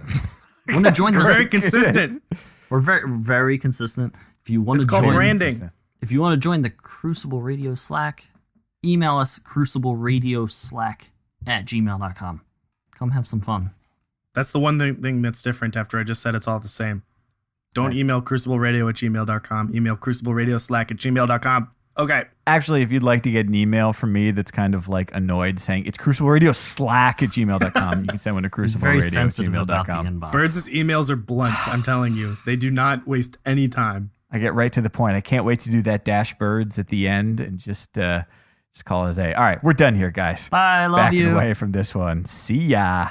Want to join Very this? consistent. We're very, very consistent. If you want It's to called join, branding. if you want to join the Crucible Radio Slack, email us crucibleradioslack@gmail.com. Come have some fun. That's the one thing that's different after I just said it's all the same. Don't email crucibleradio@gmail.com. Email crucibleradioslack@gmail.com. Okay. Actually, if you'd like to get an email from me that's kind of like annoyed saying it's crucibleradioslack@gmail.com, you can send one to He's very sensitive about the crucibleradio@gmail.com. inbox. Birds' emails are blunt, I'm telling you. They do not waste any time. I get right to the point. I can't wait to do that dash birds at the end and just call it a day. All right, we're done here, guys. Bye, love Backing you. away from this one. See ya.